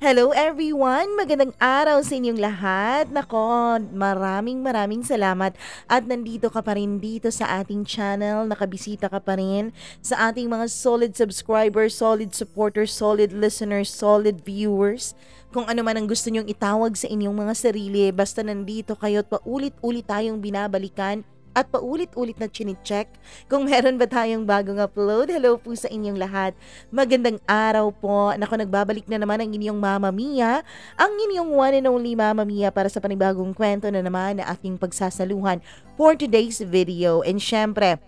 Hello everyone! Magandang araw sa inyong lahat. Nako, maraming salamat at nandito ka pa rin dito sa ating channel. Nakabisita ka pa rin sa ating mga solid subscribers, solid supporters, solid listeners, solid viewers. Kung ano man ang gusto nyong itawag sa inyong mga sarili, basta nandito kayo at paulit-ulit tayong binabalikan at paulit-ulit na chine-check kung meron ba tayong bagong upload. Hello po sa inyong lahat. Magandang araw po. Nako, nagbabalik na naman ang inyong Mama Mia, ang inyong one and only Mama Mia para sa panibagong kwento na naman na aking pagsasaluhan for today's video. And syempre,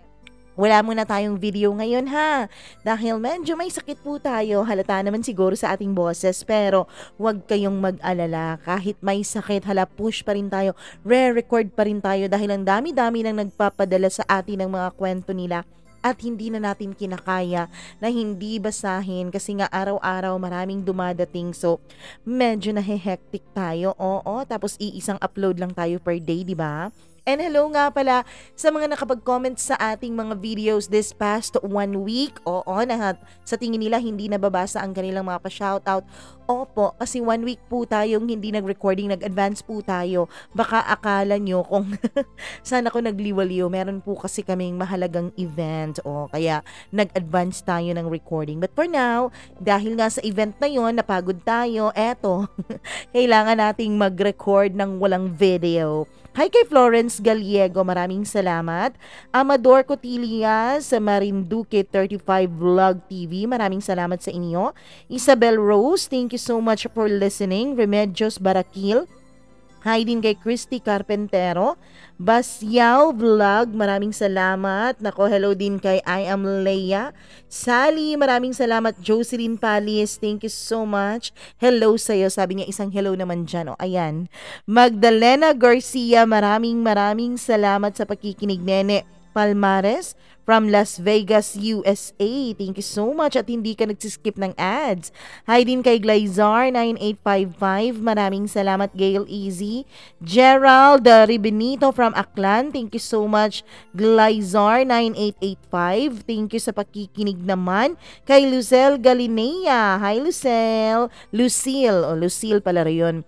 wala muna tayong video ngayon ha, dahil medyo may sakit po tayo, halata naman siguro sa ating boses, pero huwag kayong mag-alala, kahit may sakit, hala push pa rin tayo, re-record pa rin tayo dahil ang dami-dami nang nagpapadala sa atin ng mga kwento nila at hindi na natin kinakaya na hindi basahin kasi nga araw-araw maraming dumadating, so medyo nahe-hectic tayo, oo, tapos iisang upload lang tayo per day, di ba? And hello nga pala sa mga nakapag-comment sa ating mga videos this past 1 week. Oo, sa tingin nila hindi nababasa ang kanilang mga pa-shoutout. Opo, kasi 1 week po tayong hindi nag-recording, nag-advance po tayo. Baka akala nyo kung saan ako nagliwaliw. Meron po kasi kaming mahalagang event. O, kaya nag-advance tayo ng recording. But for now, dahil nga sa event na yon, napagod tayo. Eto, kailangan nating mag-record ng walang video. Hi kay Florence Gallego, maraming salamat. Amador Cotilia sa Marinduque 35 Vlog TV, maraming salamat sa inyo. Isabel Rose, thank you so much for listening. Remedios Barakil, hi din kay Christy Carpentero. Basyao Vlog, maraming salamat. Nako, hello din kay I Am Leia. Sally, maraming salamat. Jocelyn Palis, thank you so much. Hello sa'yo. Sabi niya isang hello naman dyan. O, ayan. Magdalena Garcia, maraming salamat sa pakikinig. Nene Palmares from Las Vegas, USA. Thank you so much at hindi ka nagsiskip ng ads. Hi din kay Glazar 9855. Maraming salamat, Gail Easy. Gerald Ribenito from Aklan. Thank you so much, Glazar 9885. Thank you sa pakikinig naman. Kay Lucille Galinea. Hi Lucille. Lucille. O, Lucille pala rin.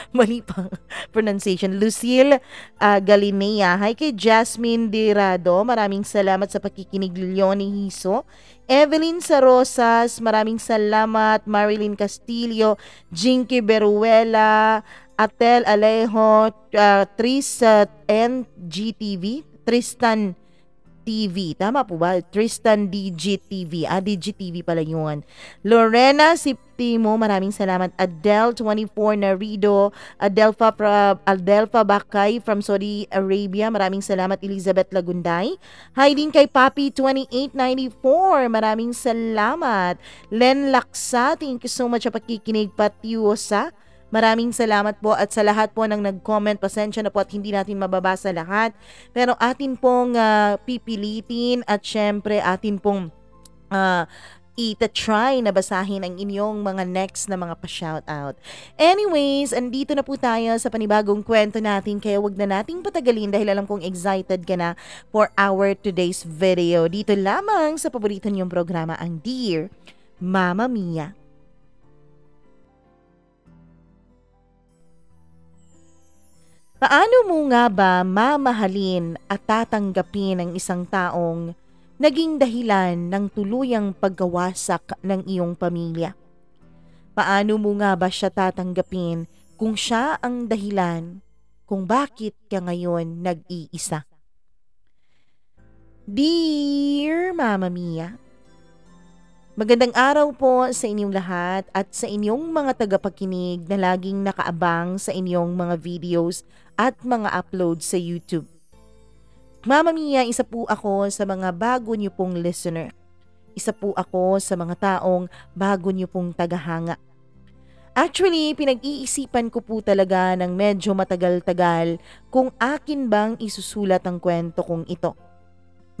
Mali pa pronunciation. Lucille Galinea. Hi kay Jasmine Dirado. Maraming salamat sa pakikinig. Leonie Hiso. Evelyn Sarosas. Maraming salamat. Marilyn Castillo. Jinky Beruela. Atel Alejo. Tris NGTV. Tristan TV. Tama po ba? Tristan DGTV. DGTV pala yun. Lorena Siptimo, maraming salamat. Adele 24 Narido. Adelfa Bakay from Saudi Arabia. Maraming salamat. Elizabeth Lagunday. Hi din kay Papi 2894. Maraming salamat. Len Laksa, thank you so much sa pakikinig. Patiusa, maraming salamat po at sa lahat po ng nag-comment, pasensya na po at hindi natin mababasa lahat. Pero atin pong pipilitin at syempre atin pong ita-try na basahin ang inyong mga next na mga pa-shoutout. Anyways, andito na po tayo sa panibagong kwento natin kaya wag na nating patagalin dahil alam kong excited ka na for our today's video. Dito lamang sa paborito niyong programa, ang Dear Mama Mia. Paano mo nga ba mamahalin at tatanggapin ang isang taong naging dahilan ng tuluyang pagkawasak ng iyong pamilya? Paano mo nga ba siya tatanggapin kung siya ang dahilan kung bakit ka ngayon nag-iisa? Dear Mama Mia, magandang araw po sa inyong lahat at sa inyong mga tagapakinig na laging nakaabang sa inyong mga videos at mga uploads sa YouTube. Mama Mia, isa po ako sa mga bago niyo pong listener. Isa po ako sa mga taong bago niyo pong tagahanga. Actually, pinag-iisipan ko po talaga ng medyo matagal-tagal kung akin bang isusulat ang kwento kong ito.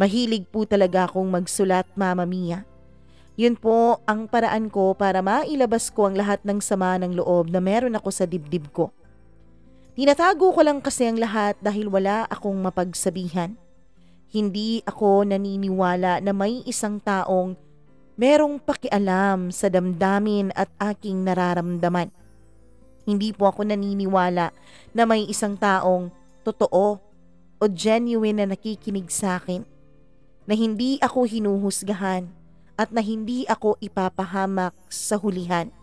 Mahilig po talaga akong magsulat, Mama Mia. Yun po ang paraan ko para mailabas ko ang lahat ng sama ng loob na meron ako sa dibdib ko. Tinatago ko lang kasi ang lahat dahil wala akong mapagsabihan. Hindi ako naniniwala na may isang taong merong pakialam sa damdamin at aking nararamdaman. Hindi po ako naniniwala na may isang taong totoo o genuine na nakikinig sa akin, na hindi ako hinuhusgahan at na hindi ako ipapahamak sa hulihan.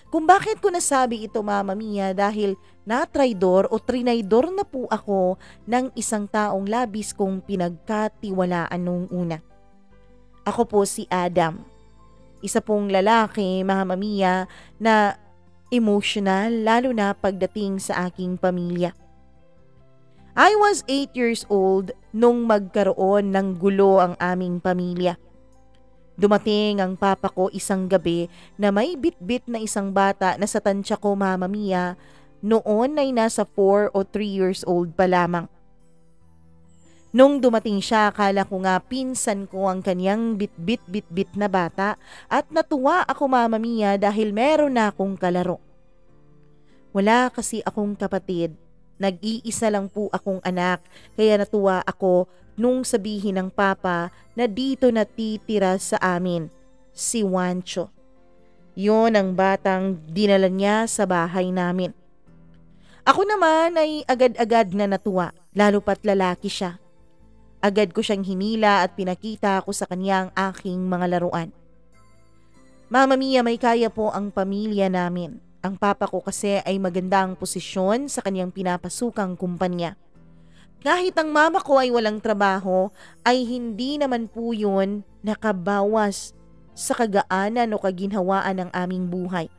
Kung bakit ko nasabi ito, Mama Mia, dahil natraidor o trinaydor na po ako ng isang taong labis kong pinagkatiwalaan noong una. Ako po si Adam, isa pong lalaki, Mama Mia, na emotional lalo na pagdating sa aking pamilya. I was 8 years old nung magkaroon ng gulo ang aming pamilya. Dumating ang papa ko isang gabi na may bit-bit na isang bata na sa tansya ko, Mama Mia, noon ay nasa 4 o 3 years old pa lamang. Nung dumating siya, akala ko nga pinsan ko ang kanyang bit-bit na bata at natuwa ako, Mama Mia, dahil meron na akong kalaro. Wala kasi akong kapatid. Nag-iisa lang po akong anak, kaya natuwa ako nung sabihin ng papa na dito natitira sa amin si Juancho. Yon ang batang dinala niya sa bahay namin. Ako naman ay agad-agad na natuwa, lalo pat lalaki siya. Agad ko siyang hinila at pinakita ko sa kanya ang aking mga laruan. Mama Mia, may kaya po ang pamilya namin. Ang papa ko kasi ay magandang posisyon sa kanyang pinapasukang kumpanya. Kahit ang mama ko ay walang trabaho, ay hindi naman po yun nakabawas sa kagaanan o kaginhawaan ng aming buhay.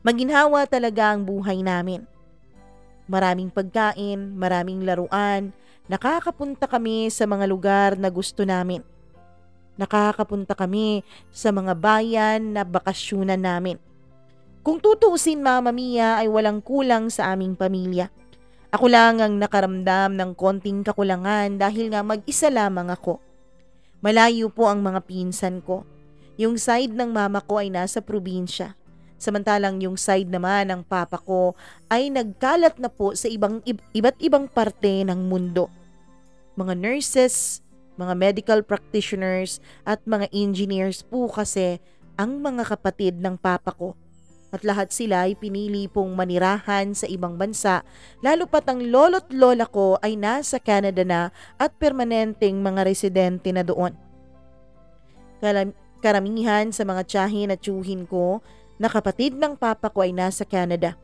Maginhawa talaga ang buhay namin. Maraming pagkain, maraming laruan, nakakapunta kami sa mga lugar na gusto namin. Nakakapunta kami sa mga bayan na bakasyunan namin. Kung tutuusin, Mama Mia, ay walang kulang sa aming pamilya. Ako lang ang nakaramdam ng konting kakulangan dahil nga mag-isa lamang ako. Malayo po ang mga pinsan ko. Yung side ng mama ko ay nasa probinsya. Samantalang yung side naman ng papa ko ay nagkalat na po sa iba't ibang parte ng mundo. Mga nurses, mga medical practitioners at mga engineers po kasi ang mga kapatid ng papa ko. At lahat sila ay pinili pong manirahan sa ibang bansa, lalo pat ang lolo't lola ko ay nasa Canada na at permanenteng mga residente na doon. Karamihan sa mga tiyahin at tiyuhin ko na kapatid ng papa ko ay nasa Canada.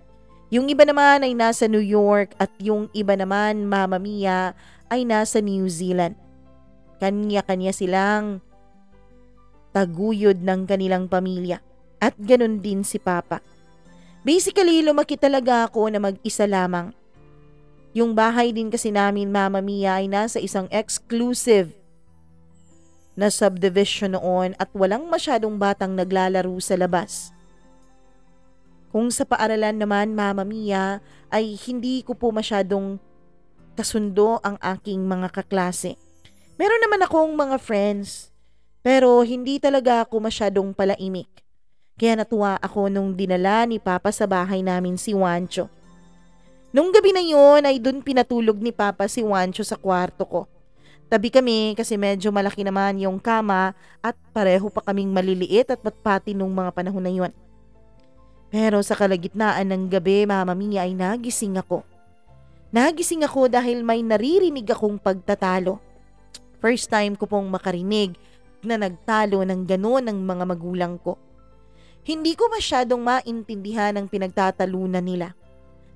Yung iba naman ay nasa New York at yung iba naman, Mama Mia, ay nasa New Zealand. Kanya-kanya silang taguyod ng kanilang pamilya. At ganun din si Papa. Basically, lumaki talaga ako na mag-isa lamang. Yung bahay din kasi namin, Mama Mia, ay nasa isang exclusive na subdivision noon at walang masyadong batang naglalaro sa labas. Kung sa paaralan naman, Mama Mia, ay hindi ko po masyadong kasundo ang aking mga kaklase. Meron naman akong mga friends, pero hindi talaga ako masyadong palaimik. Kaya natuwa ako nung dinala ni Papa sa bahay namin si Juancho. Nung gabi na yun ay dun pinatulog ni Papa si Juancho sa kwarto ko. Tabi kami kasi medyo malaki naman yung kama at pareho pa kaming maliliit at patpati nung mga panahon na yun. Pero sa kalagitnaan ng gabi, Mama Mia, ay nagising ako. Nagising ako dahil may naririnig akong pagtatalo. First time ko pong makarinig na nagtalo ng gano'n ng mga magulang ko. Hindi ko masyadong maintindihan ang pinagtatalunan nila.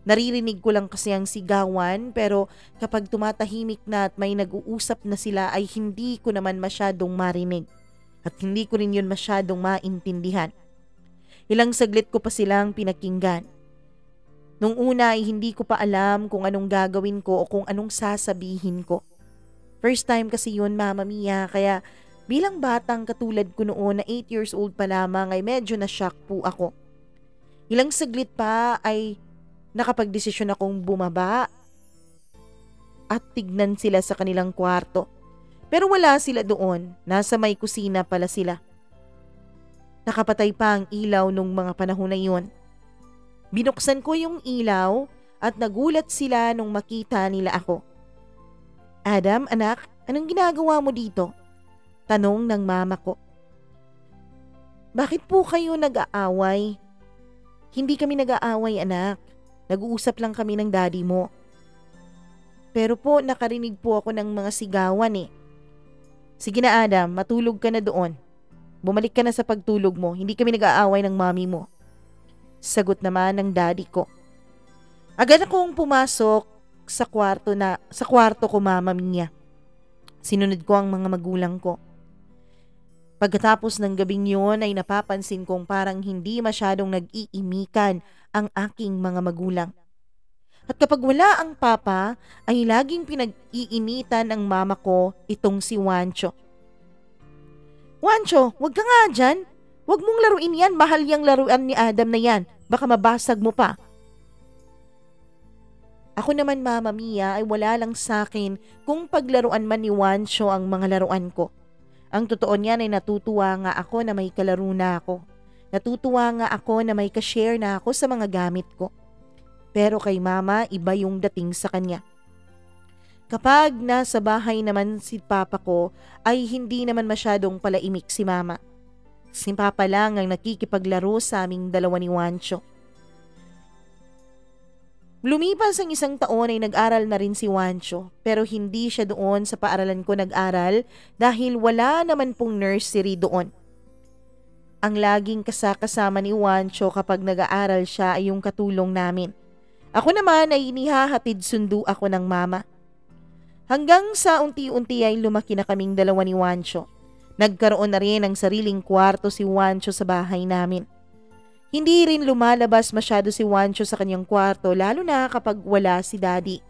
Naririnig ko lang kasi ang sigawan, pero kapag tumatahimik na at may nag-uusap na sila ay hindi ko naman masyadong marinig. At hindi ko rin yun masyadong maintindihan. Ilang saglit ko pa silang pinakinggan. Nung una ay hindi ko pa alam kung anong gagawin ko o kung anong sasabihin ko. First time kasi yun, Mama Mia, kaya bilang batang katulad ko noon na 8 years old pa lamang ay medyo na-shock po ako. Ilang saglit pa ay nakapagdesisyon akong bumaba at tignan sila sa kanilang kwarto. Pero wala sila doon, nasa may kusina pala sila. Nakapatay pa ang ilaw nung mga panahon na yun. Binuksan ko yung ilaw at nagulat sila nung makita nila ako. "Adam, anak, anong ginagawa mo dito?" tanong ng mama ko. Bakit po kayo nag-aaway? Hindi kami nag-aaway, anak. Nag-uusap lang kami ng daddy mo. Pero po nakarinig po ako ng mga sigawan eh. Sige na Adam, matulog ka na doon. Bumalik ka na sa pagtulog mo, hindi kami nag-aaway ng mami mo. Sagot naman ng daddy ko. Agad akong pumasok sa kwarto ko, Mama Mia. Sinunod ko ang mga magulang ko. Pagkatapos ng gabing yun ay napapansin kong parang hindi masyadong nag-iimikan ang aking mga magulang. At kapag wala ang papa, ay laging pinag-iinitan ng mama ko itong si Juancho. Juancho, wag ka nga dyan. Wag mong laruin yan, mahal yang laruan ni Adam na yan. Baka mabasag mo pa. Ako naman, Mama Mia, ay wala lang sa akin kung paglaruan man ni Juancho ang mga laruan ko. Ang totoo niyan ay natutuwa nga ako na may kalaro na ako. Natutuwa nga ako na may ka-share na ako sa mga gamit ko. Pero kay Mama, iba yung dating sa kanya. Kapag nasa bahay naman si Papa ko, ay hindi naman masyadong palaimik si Mama. Si Papa lang ang nakikipaglaro sa aming dalawa ni Juancho. Lumipas ang isang taon ay nag-aral na rin si Juancho, pero hindi siya doon sa paaralan ko nag-aral dahil wala naman pong nursery doon. Ang laging kasama ni Juancho kapag nag-aaral siya ay yung katulong namin. Ako naman ay inihahatid sundo ako ng mama. Hanggang sa unti-unti ay lumaki na kaming dalawa ni Juancho. Nagkaroon na rin ng sariling kwarto si Juancho sa bahay namin. Hindi rin lumalabas masyado si Juancho sa kanyang kwarto lalo na kapag wala si daddy.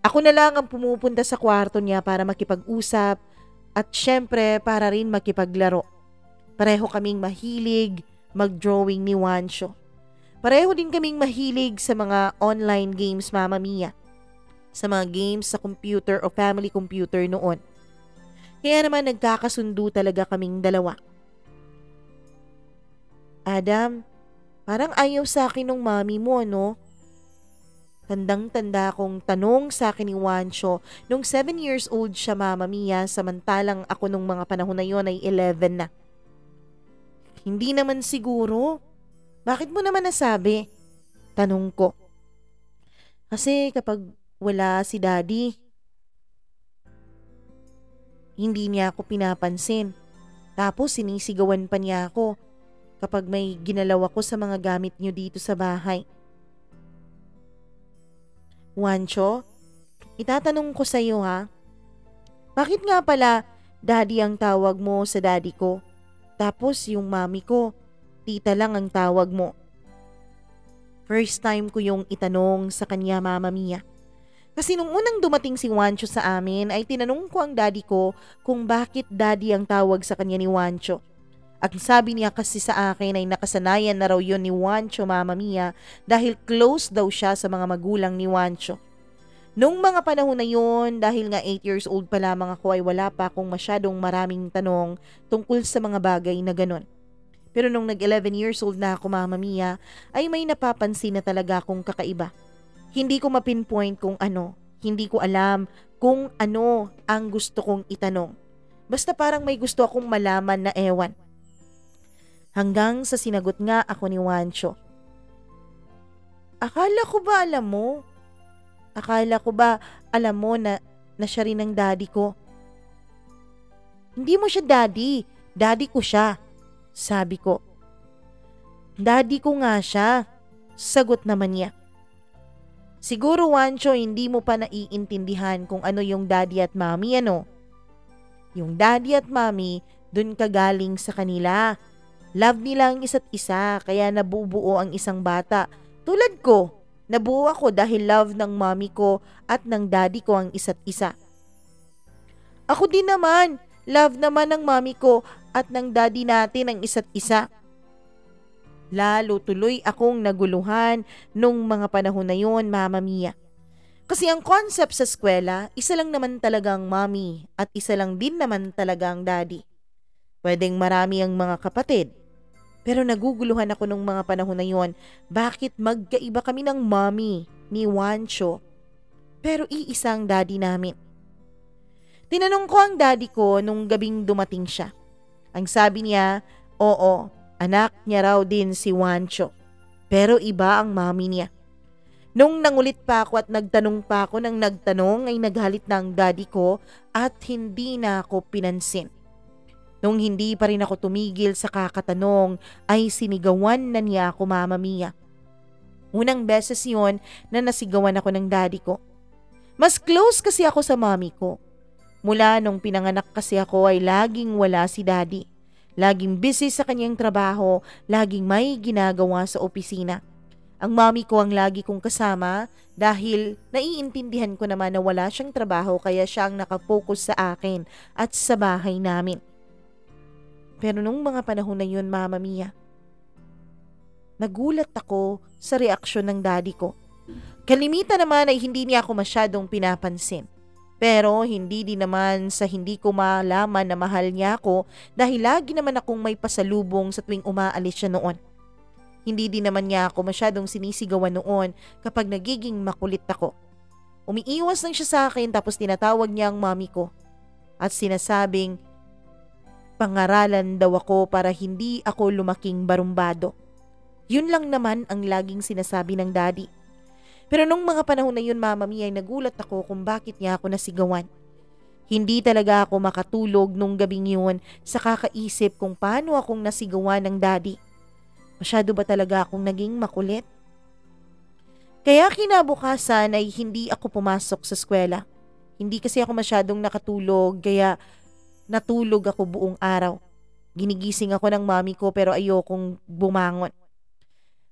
Ako na lang ang pumupunta sa kwarto niya para makipag-usap at syempre para rin makipaglaro. Pareho kaming mahilig mag-drawing ni Juancho. Pareho din kaming mahilig sa mga online games, Mama Mia. Sa mga games sa computer o family computer noon. Kaya naman nagkakasundo talaga kaming dalawa. Adam, parang ayaw sa akin ng mami mo, no? Tandang-tanda kong tanong sa akin ni Juancho nung 7 years old siya, Mama Mia, samantalang ako nung mga panahon na yon ay 11 na. Hindi naman siguro. Bakit mo naman nasabi? Tanong ko. Kasi kapag wala si daddy, hindi niya ako pinapansin. Tapos sinisigawan pa niya ako kapag may ginalaw ako sa mga gamit niyo dito sa bahay. Juancho, itatanong ko sa iyo ha. Bakit nga pala daddy ang tawag mo sa daddy ko? Tapos yung mami ko, tita lang ang tawag mo. First time ko yung itanong sa kanya, Mama Mia. Kasi nung unang dumating si Juancho sa amin ay tinanong ko ang daddy ko kung bakit daddy ang tawag sa kanya ni Juancho. Ang sabi niya kasi sa akin ay nakasanayan na raw yun ni Juancho, Mama Mia, dahil close daw siya sa mga magulang ni Juancho. Nung mga panahon na yun, dahil nga 8 years old pa lamang ako ay wala pa akong masyadong maraming tanong tungkol sa mga bagay na ganon. Pero nung nag-11 years old na ako, Mama Mia, ay may napapansin na talaga akong kakaiba. Hindi ko mapinpoint kung ano. Hindi ko alam kung ano ang gusto kong itanong. Basta parang may gusto akong malaman na ewan. Hanggang sa sinagot nga ako ni Juancho. Akala ko ba alam mo? Akala ko ba alam mo na siya rin ang daddy ko? Hindi mo siya daddy. Daddy ko siya. Sabi ko. Daddy ko nga siya. Sagot naman niya. Siguro Juancho hindi mo pa naiintindihan kung ano yung daddy at mommy, ano? Yung daddy at mommy dun ka galing sa kanila. Love nila ang isa't isa kaya nabubuo ang isang bata. Tulad ko, nabuo ako dahil love ng mommy ko at ng daddy ko ang isa't isa. Ako din naman, love naman ng mommy ko at ng daddy natin ang isa't isa. Lalo tuloy akong naguluhan nung mga panahon na yon, Mama Mia. Kasi ang concept sa eskwela, isa lang naman talagang mommy at isa lang din naman talagang daddy. Pwedeng marami ang mga kapatid. Pero naguguluhan ako nung mga panahon na yon, bakit magkaiba kami ng mommy ni Juancho pero iisang daddy namin. Tinanong ko ang daddy ko nung gabing dumating siya. Ang sabi niya Oo, anak niya raw din si Wancho. Pero iba ang mami niya. Nung nangulit pa ako at nagtanong pa ako ng nagtanong ay naghalit na ang daddy ko at hindi na ako pinansin. Nung hindi pa rin ako tumigil sa kakatanong ay sinigawan na niya ako, Mama Mia. Unang beses yon na nasigawan ako ng daddy ko. Mas close kasi ako sa mami ko. Mula nung pinanganak kasi ako ay laging wala si daddy. Laging busy sa kanyang trabaho, laging may ginagawa sa opisina. Ang mami ko ang lagi kong kasama dahil naiintindihan ko naman na wala siyang trabaho kaya siya ang nakapokus sa akin at sa bahay namin. Pero nung mga panahon na yun, Mama Mia, nagulat ako sa reaksyon ng daddy ko. Kalimitan naman ay hindi niya ako masyadong pinapansin. Pero hindi din naman sa hindi ko malaman na mahal niya ako dahil lagi naman akong may pasalubong sa tuwing umaalis siya noon. Hindi din naman niya ako masyadong sinisigawan noon kapag nagiging makulit ako. Umiiwas lang siya sa akin tapos tinatawag niya ang mami ko at sinasabing pangaralan daw ako para hindi ako lumaking barumbado. Yun lang naman ang laging sinasabi ng daddy. Pero nung mga panahon na yun, Mama Mia, ay nagulat ako kung bakit niya ako nasigawan. Hindi talaga ako makatulog nung gabing yun sa kakaisip kung paano akong nasigawan ng daddy. Masyado ba talaga akong naging makulit? Kaya kinabukasan ay hindi ako pumasok sa eskwela. Hindi kasi ako masyadong nakatulog kaya natulog ako buong araw. Ginigising ako ng mami ko pero ayokong bumangon.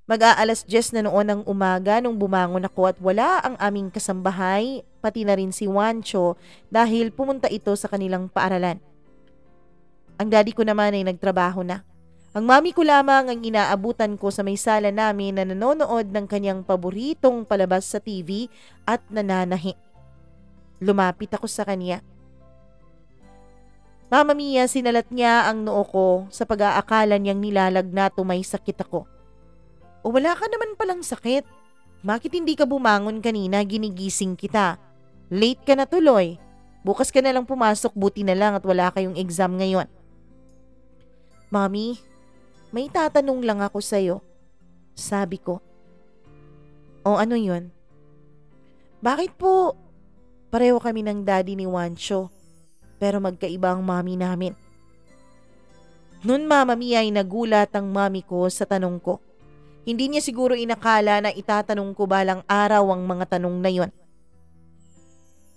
Mag-aalas 10 na noon ng umaga nung bumangon ako at wala ang aming kasambahay, pati na rin si Wancho dahil pumunta ito sa kanilang paaralan. Ang daddy ko naman ay nagtrabaho na. Ang mami ko lamang ang inaabutan ko sa may sala namin na nanonood ng kanyang paboritong palabas sa TV at nananahi. Lumapit ako sa kanya. Mama Mia, sinalat niya ang noo ko sa pag-aakala niyang nilalagnat o may sakit ako. O wala ka naman palang sakit. Bakit hindi ka bumangon kanina, ginigising kita? Late ka na tuloy. Bukas ka na lang pumasok, buti na lang at wala kayong exam ngayon. Mami, may tatanong lang ako sa'yo. Sabi ko. O ano yun? Bakit po pareho kami ng daddy ni Wancho pero magkaiba ang mami namin? Noon, Mama Mia, ay nagulat ang mami ko sa tanong ko. Hindi niya siguro inakala na itatanong ko balang araw ang mga tanong na yon.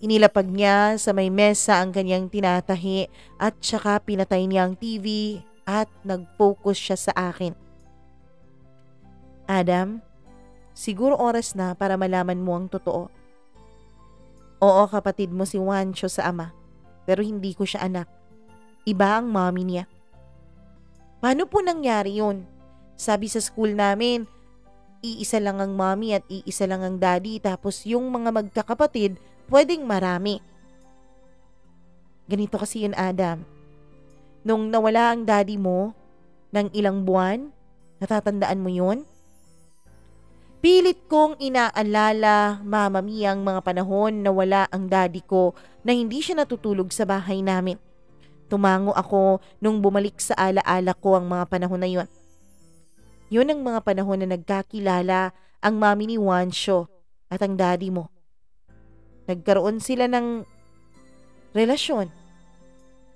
Inilapag niya sa may mesa ang kanyang tinatahi at saka pinatay niya ang TV at nag-focus siya sa akin. Adam, siguro oras na para malaman mo ang totoo. Oo, kapatid mo si Wancho sa ama, pero hindi ko siya anak. Iba ang mommy niya. Paano po nangyari yun? Sabi sa school namin, iisa lang ang mommy at iisa lang ang daddy tapos yung mga magkakapatid pwedeng marami. Ganito kasi yun, Adam. Nung nawala ang daddy mo ng ilang buwan, natatandaan mo yun? Pilit kong inaalala, Mama Mia, ang mga panahon na wala ang daddy ko na hindi siya natutulog sa bahay namin. Tumango ako nung bumalik sa alaala ko ang mga panahon na yun. Yun ang mga panahon na nagkakilala ang mami ni Wancho at ang daddy mo. Nagkaroon sila ng relasyon.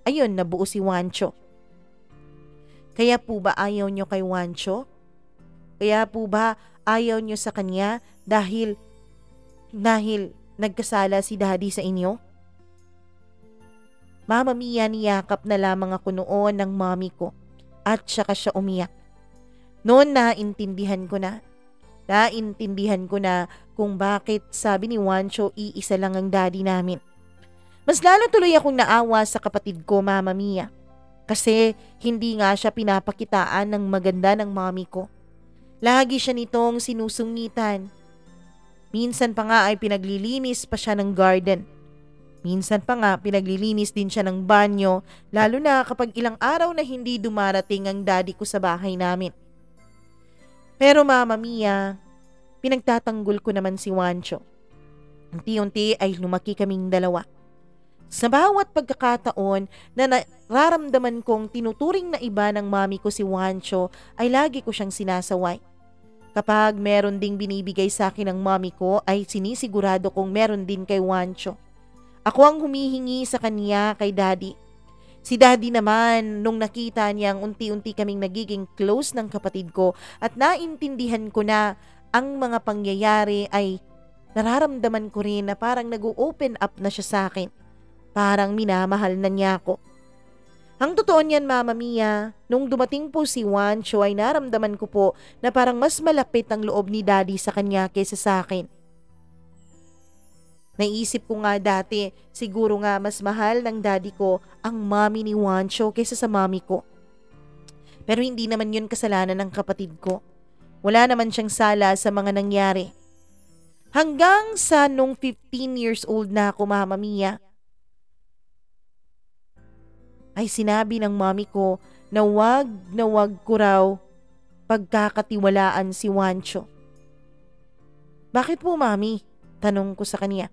Ayun, nabuo si Wancho. Kaya po ba ayaw nyo kay Wancho? Kaya po ba ayaw nyo sa kanya dahil nagkasala si daddy sa inyo? Mama Mia, niyakap na lamang ako noon ng mami ko at saka siya umiyak. Noon naintindihan ko na kung bakit sabi ni Wancho iisa lang ang daddy namin. Mas lalo tuloy akong naawa sa kapatid ko, Mama Mia. Kasi hindi nga siya pinapakitaan ng maganda ng mami ko. Lagi siya nitong sinusungitan. Minsan pa nga ay pinaglilinis pa siya ng garden. Minsan pa nga pinaglilinis din siya ng banyo, lalo na kapag ilang araw na hindi dumarating ang daddy ko sa bahay namin. Pero Mama Mia, pinagtatanggol ko naman si Wancho. Unti-unti ay lumaki kaming dalawa. Sa bawat pagkakataon na nararamdaman kong tinuturing na iba ng mami ko si Juancho ay lagi ko siyang sinasaway. Kapag meron ding binibigay sa akin ng mami ko ay sinisigurado kong meron din kay Juancho. Ako ang humihingi sa kanya kay daddy. Si daddy naman nung nakita niyang unti-unti kaming nagiging close ng kapatid ko at naintindihan ko na ang mga pangyayari ay nararamdaman ko rin na parang nag-open up na siya sa akin. Parang minamahal na niya ako. Ang totoo niyan, Mama Mia, nung dumating po si Juancho ay naramdaman ko po na parang mas malapit ang loob ni Daddy sa kanya kaysa sa akin. Naisip ko nga dati, siguro nga mas mahal ng Daddy ko ang mami ni Juancho kaysa sa mami ko. Pero hindi naman yun kasalanan ng kapatid ko. Wala naman siyang sala sa mga nangyari. Hanggang sa nung 15 years old na ako, Mama Mia, ay sinabi ng mami ko na wag ko raw pagkakatiwalaan si Juancho. Bakit po, Mami? Tanong ko sa kanya.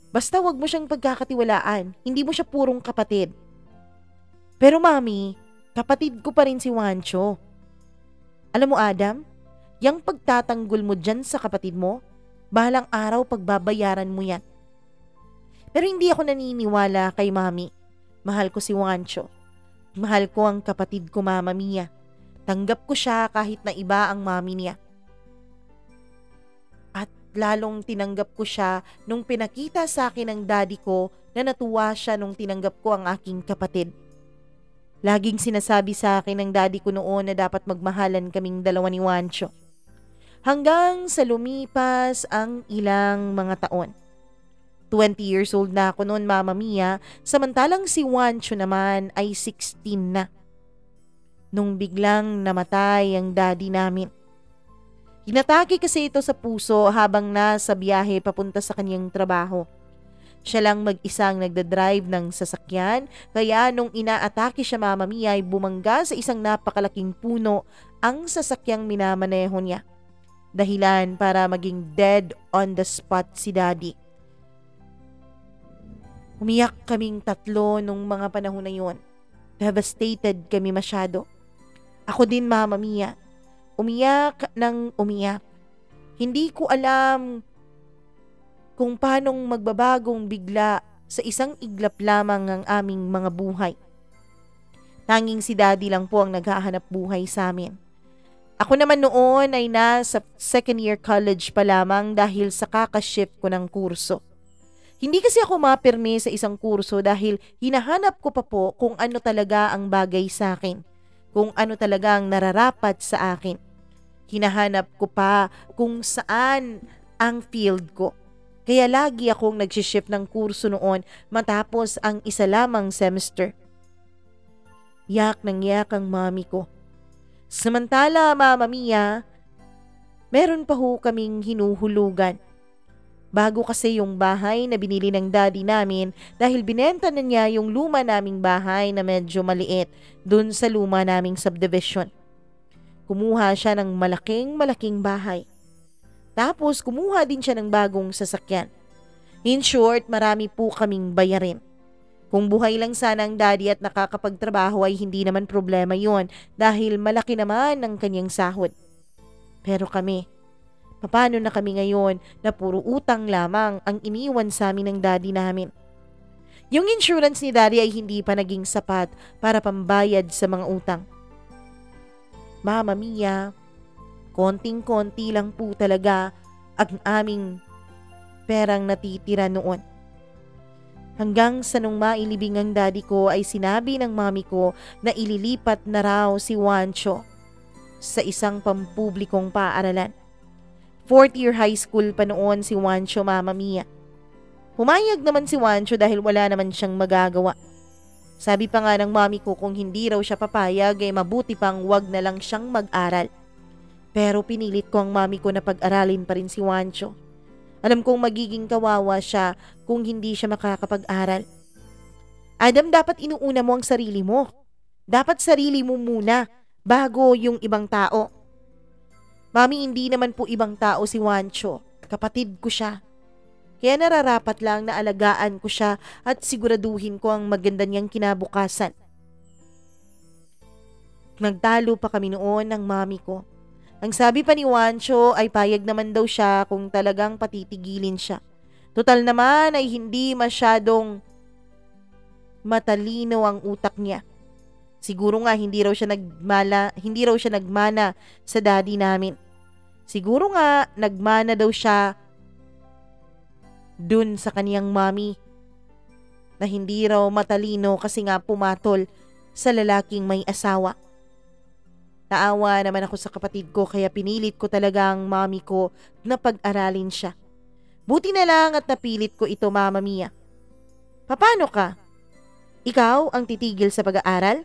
Basta wag mo siyang pagkakatiwalaan, hindi mo siya purong kapatid. Pero Mami, kapatid ko pa rin si Juancho. Alam mo Adam, yang pagtatanggol mo dyan sa kapatid mo, bahalang araw pagbabayaran mo yan. Pero hindi ako naniniwala kay Mami. Mahal ko si Juancho. Mahal ko ang kapatid ko, Mama Mia. Tanggap ko siya kahit na iba ang mami niya. At lalong tinanggap ko siya nung pinakita sa akin ng daddy ko na natuwa siya nung tinanggap ko ang aking kapatid. Laging sinasabi sa akin ng daddy ko noon na dapat magmahalan kaming dalawa ni Juancho. Hanggang sa lumipas ang ilang mga taon. 20 years old na ako noon, Mama Mia, samantalang si Juancho naman ay 16 na. Nung biglang namatay ang daddy namin. Hinatake kasi ito sa puso habang nasa biyahe papunta sa kanyang trabaho. Siya lang mag-isang nagdadrive ng sasakyan, kaya nung inaatake siya, Mama Mia, ay bumangga sa isang napakalaking puno ang sasakyang minamaneho niya. Dahilan para maging dead on the spot si daddy. Umiyak kaming tatlo nung mga panahon na yun. Devastated kami masyado. Ako din, Mama Mia. Umiyak ng umiyak. Hindi ko alam kung paanong magbabagong bigla sa isang iglap lamang ang aming mga buhay. Tanging si Daddy lang po ang naghahanap buhay sa amin. Ako naman noon ay nasa second year college pa lamang dahil sa kakashift ko ng kurso. Hindi kasi ako mapirme sa isang kurso dahil hinahanap ko pa po kung ano talaga ang bagay sa akin, kung ano talaga ang nararapat sa akin. Hinahanap ko pa kung saan ang field ko. Kaya lagi akong nagsishift ng kurso noon matapos ang isa lamang semester. Yak ng yak ang mami ko. Samantala, Mama Mia, meron pa ho kaming hinuhulugan. Bago kasi yung bahay na binili ng daddy namin dahil binenta na niya yung luma naming bahay na medyo maliit dun sa luma naming subdivision. Kumuha siya ng malaking bahay. Tapos kumuha din siya ng bagong sasakyan. In short, marami po kaming bayarin. Kung buhay lang sana ang daddy at nakakapagtrabaho ay hindi naman problema yon dahil malaki naman ang kanyang sahod. Pero kami, paano na kami ngayon na puro utang lamang ang iniwan sa amin ng daddy namin? Yung insurance ni daddy ay hindi pa naging sapat para pambayad sa mga utang. Mama Mia, konting-konti lang po talaga ang aming perang natitira noon. Hanggang sa nung mailibing ang daddy ko ay sinabi ng mami ko na ililipat na raw si Juancho sa isang pampublikong paaralan. 4th year high school pa noon si Juancho, Mama Mia. Humayag naman si Juancho dahil wala naman siyang magagawa. Sabi pa nga ng mami ko kung hindi raw siya papayag ay mabuti pang wag na lang siyang mag-aral. Pero pinilit ko ang mami ko na pag-aralin pa rin si Juancho. Alam kong magiging kawawa siya kung hindi siya makakapag-aral. Adam, dapat inuuna mo ang sarili mo. Dapat sarili mo muna bago yung ibang tao. Mami, hindi naman po ibang tao si Juancho. Kapatid ko siya. Kaya nararapat lang na alagaan ko siya at siguraduhin ko ang maganda niyang kinabukasan. Nagtalo pa kami noon ng mami ko. Ang sabi pa ni Juancho ay payag naman daw siya kung talagang patitigilin siya. Total naman ay hindi masyadong matalino ang utak niya. Siguro nga hindi raw siya nagmana sa daddy namin. Siguro nga nagmana daw siya dun sa kaniyang mami na hindi raw matalino kasi nga pumatol sa lalaking may asawa. Naawa naman ako sa kapatid ko kaya pinilit ko talaga ang mami ko na pag-aralin siya. Buti na lang at napilit ko ito, Mama Mia. Paano ka? Ikaw ang titigil sa pag-aaral?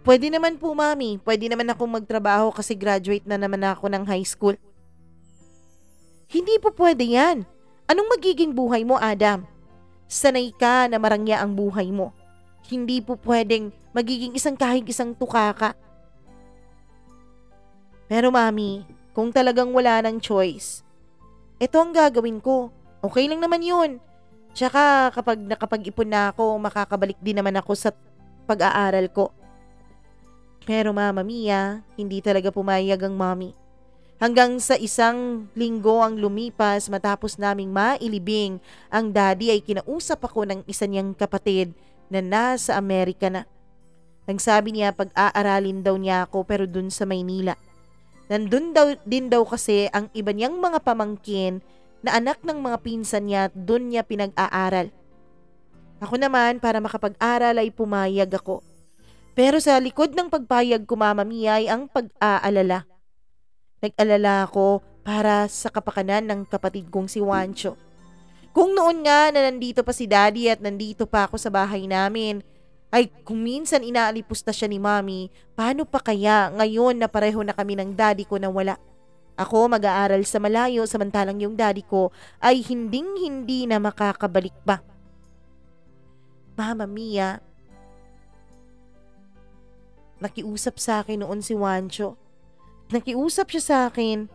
Pwede naman po, Mami. Pwede naman akong magtrabaho kasi graduate na naman ako ng high school. Hindi po pwede yan. Anong magiging buhay mo, Adam? Sanay ka na marangya ang buhay mo. Hindi po pwedeng magiging kahig isang tuka ka. Pero Mami, kung talagang wala ng choice, ito ang gagawin ko. Okay lang naman yun. Tsaka kapag nakapag-ipon na ako, makakabalik din naman ako sa pag-aaral ko. Pero Mama Mia, hindi talaga pumayag ang Mami. Hanggang sa isang linggo ang lumipas matapos naming mailibing, ang daddy ay kinausap ako ng isa niyang kapatid na nasa Amerika na. Nagsabi niya pag-aaralin daw niya ako pero dun sa Maynila. Nandun din daw kasi ang iba niyang mga pamangkin na anak ng mga pinsan niya at dun niya pinag-aaral. Ako naman para makapag-aral ay pumayag ako. Pero sa likod ng pagpayag ko, Mama Mia, ay ang pag-aalala. Nag-alala ako para sa kapakanan ng kapatid kong si Juancho. Kung noon nga na nandito pa si Daddy at nandito pa ako sa bahay namin, ay kung minsan inaalipos na siya ni Mami, paano pa kaya ngayon na pareho na kami ng Daddy ko na wala? Ako mag-aaral sa malayo samantalang yung Daddy ko ay hinding-hindi na makakabalik pa. Mama Mia, nakiusap sa akin noon si Juancho. Nakiusap siya sa akin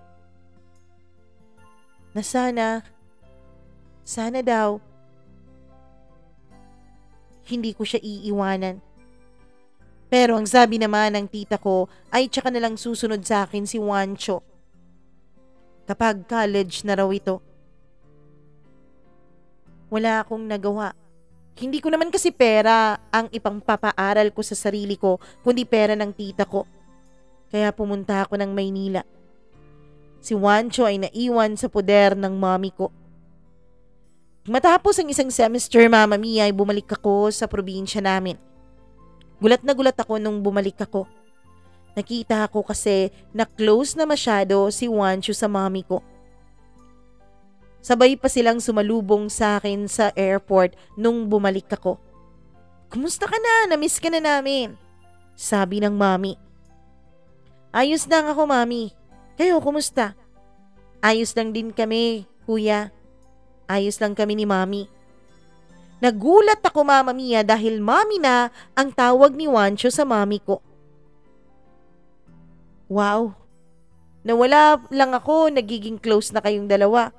na sana daw, hindi ko siya iiwanan. Pero ang sabi naman ng tita ko ay tsaka na lang susunod sa akin si Juancho. Kapag college na raw ito. Wala akong nagawa. Hindi ko naman kasi pera ang ipangpapaaral ko sa sarili ko, kundi pera ng tita ko. Kaya pumunta ako ng Maynila. Si Juancho ay naiwan sa poder ng mami ko. Matapos ang isang semester, Mama Mia, ay bumalik ako sa probinsya namin. Gulat na gulat ako nung bumalik ako. Nakita ko kasi na close na masyado si Juancho sa mami ko. Sabay pa silang sumalubong sa akin sa airport nung bumalik ako. Kumusta ka na? Namiss ka na namin. Sabi ng mami. Ayos lang ako, Mami. Kayo, kumusta? Ayos lang din kami, kuya. Ayos lang kami ni Mami. Nagulat ako, Mama Mia, dahil Mami na ang tawag ni Juancho sa mami ko. Wow. Nawala lang ako, nagiging close na kayong dalawa.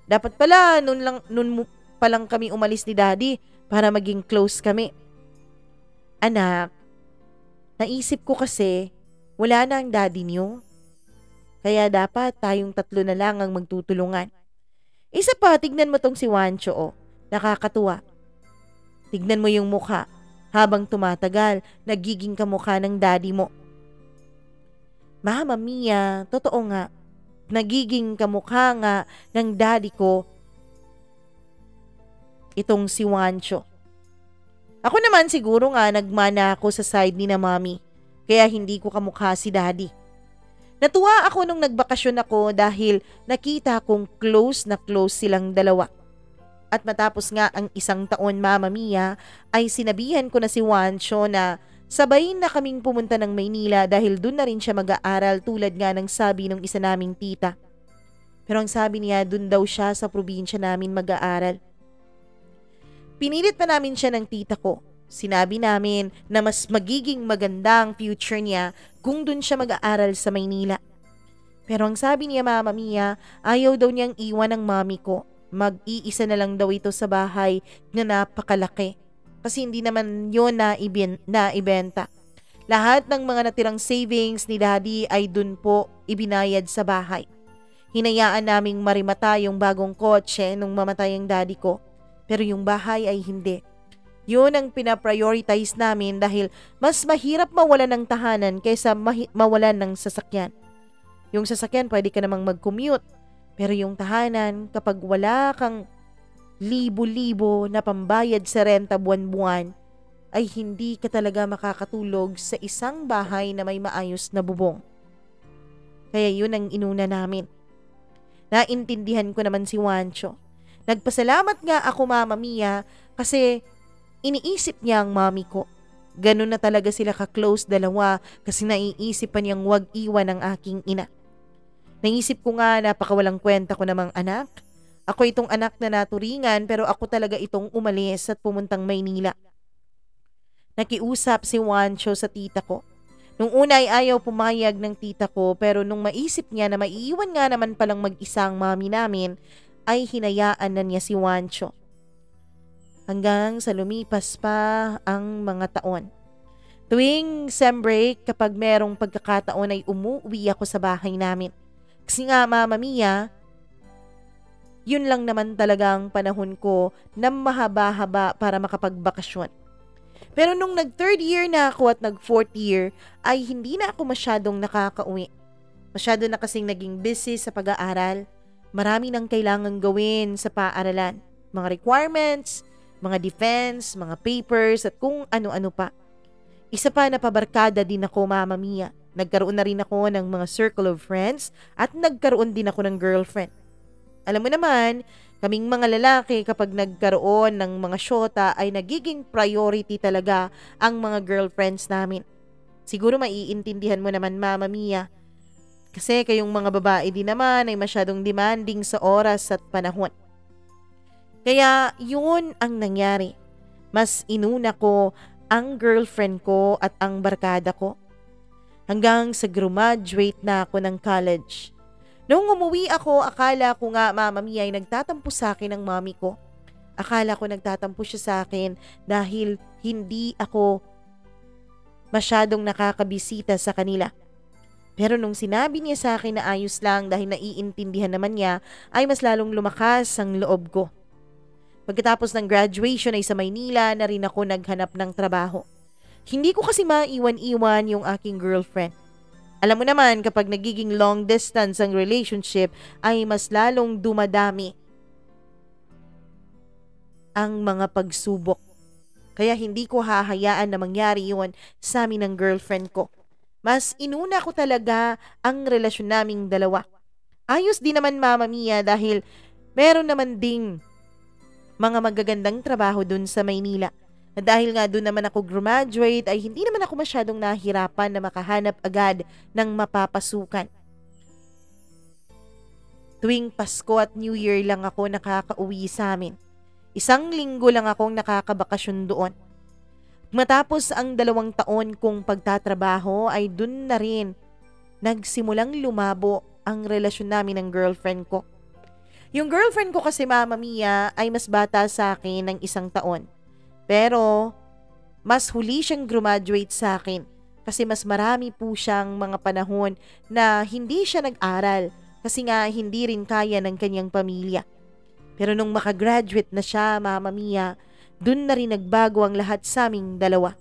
Dapat pala, nun pa lang kami umalis ni Daddy para maging close kami. Anak, naisip ko kasi wala na ang daddy niyo. Kaya dapat tayong tatlo na lang ang magtutulungan. Isa pa, tignan mo tong si Juancho, oh. Nakakatuwa. Tignan mo yung mukha. Habang tumatagal, nagiging kamukha ng daddy mo. Mama Mia, totoo nga. Nagiging kamukha nga ng daddy ko itong si Juancho. Ako naman siguro nga nagmana ako sa side ni na Mami, kaya hindi ko kamukha si Daddy. Natuwa ako nung nagbakasyon ako dahil nakita kong close na close silang dalawa. At matapos nga ang isang taon, Mama Mia, ay sinabihan ko na si Juancho na sabay na kaming pumunta ng Maynila dahil doon na rin siya mag-aaral tulad nga ng sabi ng isa naming tita. Pero ang sabi niya, doon daw siya sa probinsya namin mag-aaral. Pinilit pa namin siya ng tita ko. Sinabi namin na mas magiging maganda ang future niya kung doon siya mag-aaral sa Maynila. Pero ang sabi niya, Mama Mia, ayaw daw niyang iwan ng mami ko. Mag-iisa na lang daw ito sa bahay na napakalaki. Kasi hindi naman yun na ibenta. Lahat ng mga natirang savings ni Daddy ay dun po ibinayad sa bahay. Hinayaan naming marimata yung bagong kotse nung mamatay ang daddy ko. Pero yung bahay ay hindi. Yun ang pinaprioritize namin dahil mas mahirap mawalan ng tahanan kaysa mawalan ng sasakyan. Yung sasakyan pwede ka namang mag-commute. Pero yung tahanan, kapag wala kang libo-libo na pambayad sa renta buwan-buwan, ay hindi ka talaga makakatulog sa isang bahay na may maayos na bubong. Kaya yun ang inuna namin. Naintindihan ko naman si Juancho. Nagpasalamat nga ako, Mama Mia, kasi iniisip niya ang mami ko. Ganun na talaga sila ka-close dalawa kasi naiisip pa niyang wag iwan ang aking ina. Naisip ko nga napakawalang kwenta ko namang anak. Ako itong anak na naturingan pero ako talaga itong umalis at pumuntang Maynila. Nakiusap si Juancho sa tita ko. Nung una ay ayaw pumayag ng tita ko pero nung maisip niya na maiiwan nga naman palang mag-isa ang mami namin, ay hinayaan na niya si Juancho. Hanggang sa lumipas pa ang mga taon. Tuwing sem break, kapag merong pagkakataon ay umuwi ako sa bahay namin. Kasi nga, Mama Mia, yun lang naman talagang panahon ko na mahaba-haba para makapagbakasyon. Pero nung nag-third year na ako at nag-fourth year, ay hindi na ako masyadong nakakauwi. Masyado na kasing naging busy sa pag-aaral. Marami nang kailangang gawin sa paaralan. Mga requirements, mga defense, mga papers at kung ano-ano pa. Isa pa na pabarkada din ako, Mama Mia. Nagkaroon na rin ako ng mga circle of friends at nagkaroon din ako ng girlfriend. Alam mo naman, kaming mga lalaki kapag nagkaroon ng mga syota ay nagiging priority talaga ang mga girlfriends namin. Siguro maiintindihan mo naman, Mama Mia. Kasi kayong mga babae din naman ay masyadong demanding sa oras at panahon. Kaya yun ang nangyari. Mas inuna ko ang girlfriend ko at ang barkada ko. Hanggang sa graduate na ako ng college. Noong umuwi ako, akala ko nga, Mama Mia, ay nagtatampo sa akin ang mami ko. Akala ko nagtatampo siya sa akin dahil hindi ako masyadong nakakabisita sa kanila. Pero nung sinabi niya sa akin na ayos lang dahil naiintindihan naman niya, ay mas lalong lumakas ang loob ko. Pagkatapos ng graduation ay sa Maynila na rin ako naghanap ng trabaho. Hindi ko kasi maiwan-iwan yung aking girlfriend. Alam mo naman, kapag nagiging long distance ang relationship, ay mas lalong dumadami ang mga pagsubok. Kaya hindi ko hahayaan na mangyari yun sa amin ng girlfriend ko. Mas inuna ko talaga ang relasyon naming dalawa. Ayos din naman, Mama Mia, dahil meron naman ding mga magagandang trabaho dun sa Maynila. Na dahil nga doon naman ako graduate ay hindi naman ako masyadong nahihirapan na makahanap agad ng mapapasukan. Tuwing Pasko at New Year lang ako nakakauwi sa amin. 1 linggo lang akong nakakabakasyon doon. Matapos ang 2 taon kong pagtatrabaho ay doon na rin nagsimulang lumabo ang relasyon namin ng girlfriend ko. Yung girlfriend ko kasi, Mama Mia, ay mas bata sa akin ng 1 taon. Pero mas huli siyang graduate sa akin kasi mas marami po siyang mga panahon na hindi siya nag-aral kasi nga hindi rin kaya ng kanyang pamilya. Pero nung makagraduate na siya, Mama Mia, dun na rin nagbago ang lahat sa aming dalawa.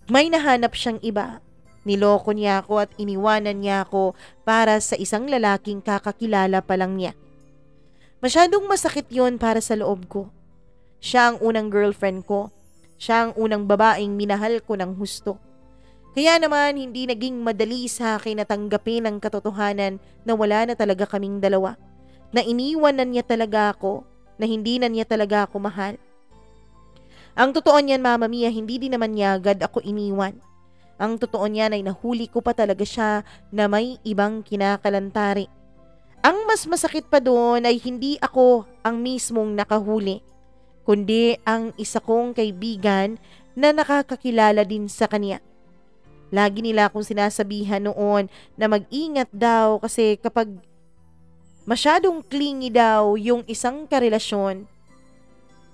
May nahanap siyang iba. Niloko niya ako at iniwanan niya ako para sa isang lalaking kakakilala pa lang niya. Masyadong masakit yon para sa loob ko. Siya ang unang girlfriend ko. Siya ang unang babaeng minahal ko ng husto. Kaya naman hindi naging madali sa akin na tanggapin ang katotohanan na wala na talaga kaming dalawa. Na iniwan na niya talaga ako, na hindi na niya talaga ako mahal. Ang totoo niyan, Mama Mia, hindi din naman niya agad ako iniwan. Ang totoo niyan ay nahuli ko pa talaga siya na may ibang kinakalantari. Ang mas masakit pa doon ay hindi ako ang mismong nakahuli, kundi ang isa kong kaibigan na nakakakilala din sa kanya. Lagi nila akong sinasabihan noon na mag-ingat daw kasi kapag masyadong clingy daw yung isang karelasyon,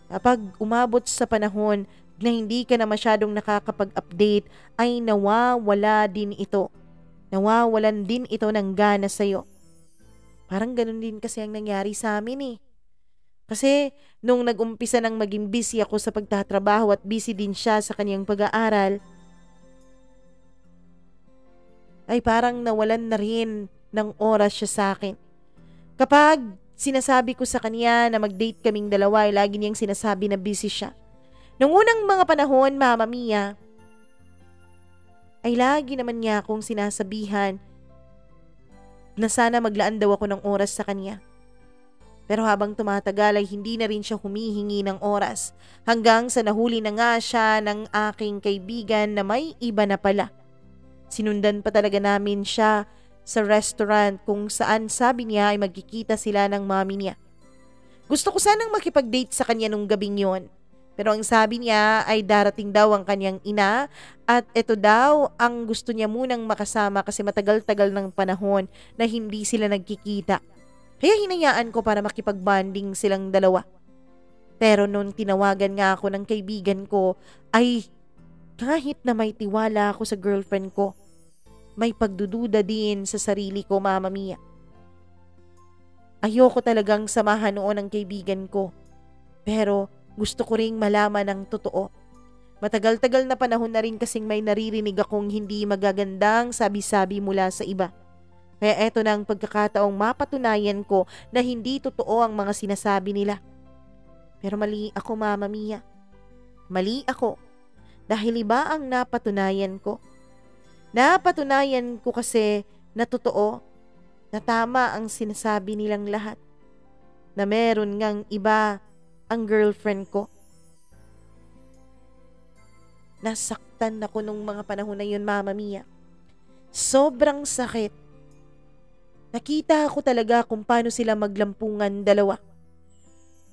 kapag umabot sa panahon na hindi ka na masyadong nakakapag-update, ay nawawala din ito. Nawawalan din ito ng gana sa'yo. Parang ganun din kasi ang nangyari sa amin eh. Kasi nung nag-umpisa nang maging busy ako sa pagtatrabaho at busy din siya sa kanyang pag-aaral, ay parang nawalan na rin ng oras siya sa akin. Kapag sinasabi ko sa kanya na mag-date kaming dalawa, ay lagi niyang sinasabi na busy siya. Nung unang mga panahon, Mama Mia, ay lagi naman niya akong sinasabihan na sana maglaan daw ako ng oras sa kanya. Pero habang tumatagal ay hindi na rin siya humihingi ng oras hanggang sa nahuli na nga siya ng aking kaibigan na may iba na pala. Sinundan pa talaga namin siya sa restaurant kung saan sabi niya ay magkikita sila ng mami niya. Gusto ko sanang makipag-date sa kanya nung gabing yon. Pero ang sabi niya ay darating daw ang kanyang ina at ito daw ang gusto niya munang makasama kasi matagal-tagal ng panahon na hindi sila nagkikita. Kaya hinayaan ko para makipag-bonding silang dalawa. Pero nung tinawagan nga ako ng kaibigan ko ay kahit na may tiwala ako sa girlfriend ko, may pagdududa din sa sarili ko, Mama Mia. Ayoko talagang samahan noon ang kaibigan ko. Pero gusto ko ring malaman ang totoo. Matagal-tagal na panahon na rin kasing may naririnig akong hindi magagandang sabi-sabi mula sa iba. Kaya eto na ang pagkakataong mapatunayan ko na hindi totoo ang mga sinasabi nila. Pero mali ako, Mama Mia. Mali ako. Dahil iba ang napatunayan ko. Napatunayan ko kasi na totoo, na tama ang sinasabi nilang lahat. Na meron ngang iba ang girlfriend ko. Nasaktan ako nung mga panahon na yun, Mama Mia. Sobrang sakit. Nakita ko talaga kung paano sila maglampungan dalawa.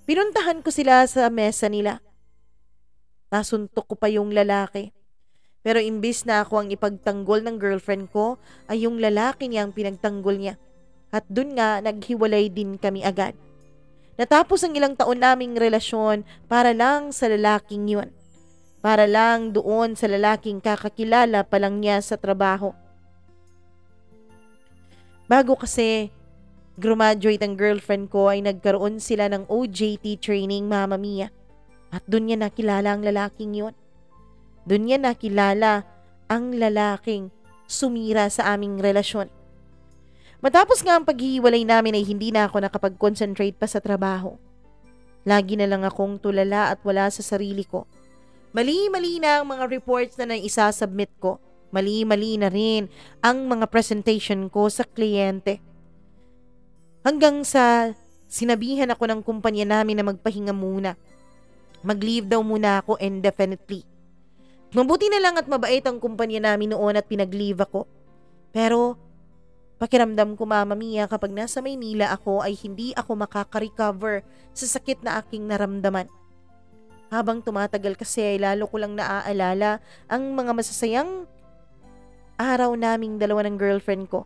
Pinuntahan ko sila sa mesa nila. Nasuntok ko pa yung lalaki. Pero imbis na ako ang ipagtanggol ng girlfriend ko, ay yung lalaki niya ang pinagtanggol niya. At dun nga, naghiwalay din kami agad. Natapos ang ilang taon naming relasyon para lang sa lalaking yun. Para lang doon sa lalaking kakakilala pa lang niya sa trabaho. Bago kasi graduate ang girlfriend ko ay nagkaroon sila ng OJT training, Mama Mia. At dun niya nakilala ang lalaking yun. Doon niya nakilala ang lalaking sumira sa aming relasyon. Matapos nga ang paghihiwalay namin ay hindi na ako nakapag-concentrate pa sa trabaho. Lagi na lang akong tulala at wala sa sarili ko. Mali-mali na ang mga reports na naisasubmit ko. Mali-mali na rin ang mga presentation ko sa kliyente. Hanggang sa sinabihan ako ng kumpanya namin na magpahinga muna. Mag-leave daw muna ako indefinitely. Mabuti na lang at mabait ang kumpanya namin noon at pinag-leave ako. Pero pakiramdam ko, Mama Mia, kapag nasa Maynila ako ay hindi ako makaka-recover sa sakit na aking naramdaman. Habang tumatagal kasi ay lalo ko lang naaalala ang mga masasayang araw naming dalawa ng girlfriend ko.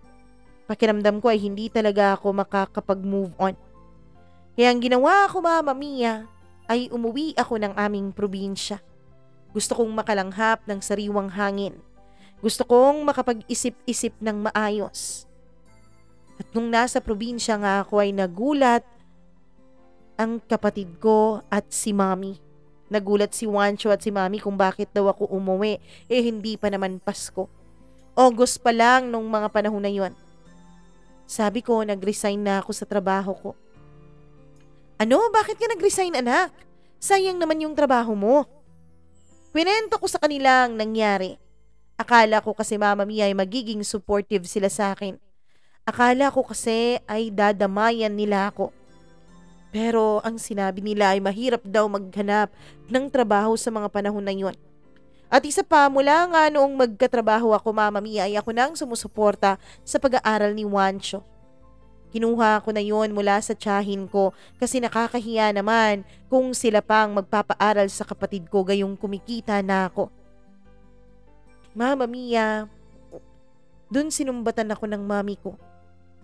Pakiramdam ko ay hindi talaga ako makakapag-move on. Kaya ang ginawa ko, Mama Mia, ay umuwi ako ng aming probinsya. Gusto kong makalanghap ng sariwang hangin. Gusto kong makapag-isip-isip ng maayos. At nung nasa probinsya nga ako ay nagulat ang kapatid ko at si Mami. Nagulat si Juancho at si Mami kung bakit daw ako umuwi. Hindi pa naman Pasko. August pa lang nung mga panahon na yon. Sabi ko, nag-resign na ako sa trabaho ko. Ano? Bakit ka nag-resign, anak? Sayang naman yung trabaho mo. Kwento ko sa kanila ang nangyari. Akala ko kasi, Mama Mia, ay magiging supportive sila sa akin. Akala ko kasi ay dadamayan nila ako. Pero ang sinabi nila ay mahirap daw maghanap ng trabaho sa mga panahon na yun. At isa pa, mula nga noong magkatrabaho ako, Mama Mia, ay ako nang sumusuporta sa pag-aaral ni Juancho. Kinuha ko na yon mula sa tiyahin ko kasi nakakahiya naman kung sila pang magpapaaral sa kapatid ko gayong kumikita na ako. Mama Mia, dun sinumbatan ako ng mami ko.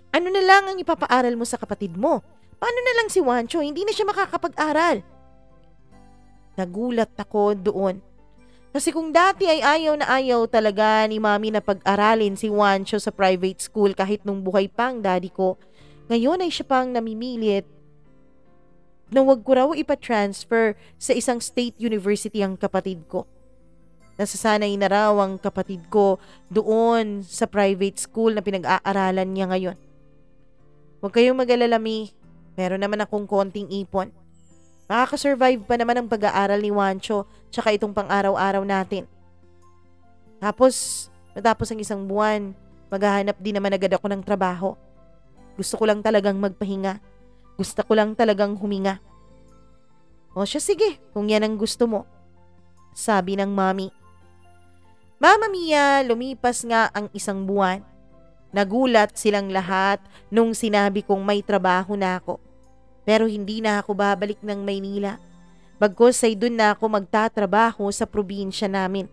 Ano na lang ang ipapaaral mo sa kapatid mo? Paano na lang si Wancho? Hindi na siya makakapag-aral. Nagulat ako doon. Kasi kung dati ay ayaw na ayaw talaga ni mami na pag-aralin si Wancho sa private school kahit nung buhay pa ang daddy ko, ngayon ay siya pang namimilit na wag ko raw ipa-transfer sa isang state university ang kapatid ko. Nasasanay na raw ang kapatid ko doon sa private school na pinag-aaralan niya ngayon. Huwag kayong mag-alala, Mi. Meron naman akong konting ipon. Makakasurvive pa naman ang pag-aaral ni Wancho tsaka itong pang-araw-araw natin. Tapos, matapos ang isang buwan, maghahanap din naman agad ako ng trabaho. Gusto ko lang talagang magpahinga. Gusto ko lang talagang huminga. O siya, sige, kung yan ang gusto mo. Sabi ng mami. Mama Mia, lumipas nga ang isang buwan. Nagulat silang lahat nung sinabi kong may trabaho na ako. Pero hindi na ako babalik ng Maynila. Bagkus ay dun na ako magtatrabaho sa probinsya namin.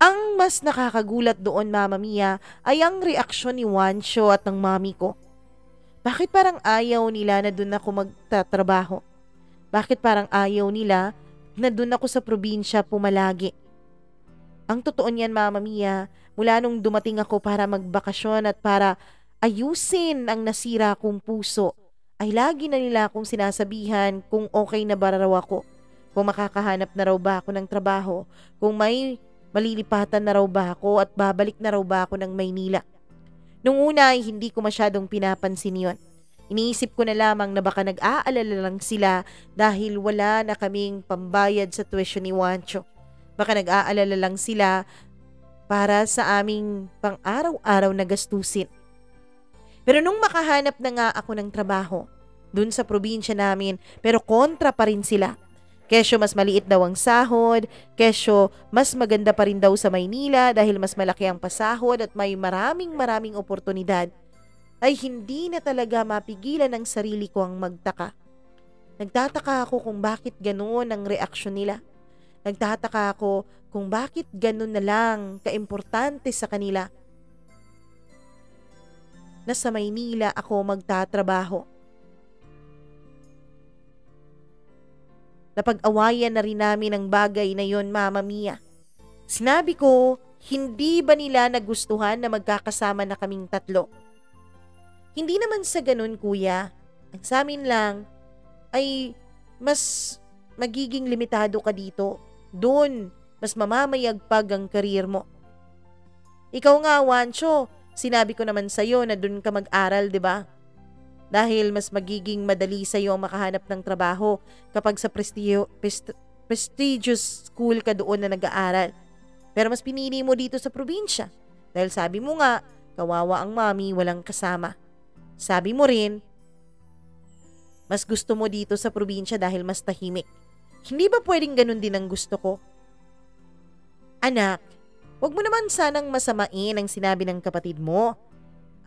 Ang mas nakakagulat doon, Mama Mia, ay ang reaksyon ni Wancho at ng mami ko. Bakit parang ayaw nila na dun ako magtatrabaho? Bakit parang ayaw nila na dun ako sa probinsya pumalagi? Ang totoo niyan, Mama Mia, mula nung dumating ako para magbakasyon at para ayusin ang nasira kong puso, ay lagi na nila akong sinasabihan kung okay na ba raw ako, kung makakahanap na raw ba ako ng trabaho, kung may malilipatan na raw ba ako at babalik na raw ba ako ng Maynila. Nung una ay hindi ko masyadong pinapansin yon. Iniisip ko na lamang na baka nag-aalala lang sila dahil wala na kaming pambayad sa tuition ni Wancho. Baka nag-aalala lang sila para sa aming pang-araw-araw na gastusin. Pero nung makahanap na nga ako ng trabaho dun sa probinsya namin, pero kontra pa rin sila. Kesyo mas maliit daw ang sahod, kesyo mas maganda pa rin daw sa Maynila dahil mas malaki ang pasahod at may maraming oportunidad, ay hindi na talaga mapigilan ng sarili ko ang magtaka. Nagtataka ako kung bakit ganoon ang reaksyon nila. Nagtataka ako kung bakit ganoon na lang kaimportante sa kanila na sa Maynila ako magtatrabaho. Napag-awayan na rin namin ang bagay na yon, Mama Mia. Sinabi ko, hindi ba nila nagustuhan na magkakasama na kaming tatlo? Hindi naman sa ganun, kuya. Ang sa amin lang ay mas magiging limitado ka dito. Doon, mas mamamayagpag ang karir mo. Ikaw nga, Wancho, sinabi ko naman sa'yo na doon ka mag-aral, di ba? Dahil mas magiging madali sa'yo ang makahanap ng trabaho kapag sa prestigious school ka doon na nag-aaral. Pero mas pinili mo dito sa probinsya. Dahil sabi mo nga, kawawa ang mami, walang kasama. Sabi mo rin, mas gusto mo dito sa probinsya dahil mas tahimik. Hindi ba pwedeng ganun din ang gusto ko? Anak, huwag mo naman sanang masamain ang sinabi ng kapatid mo.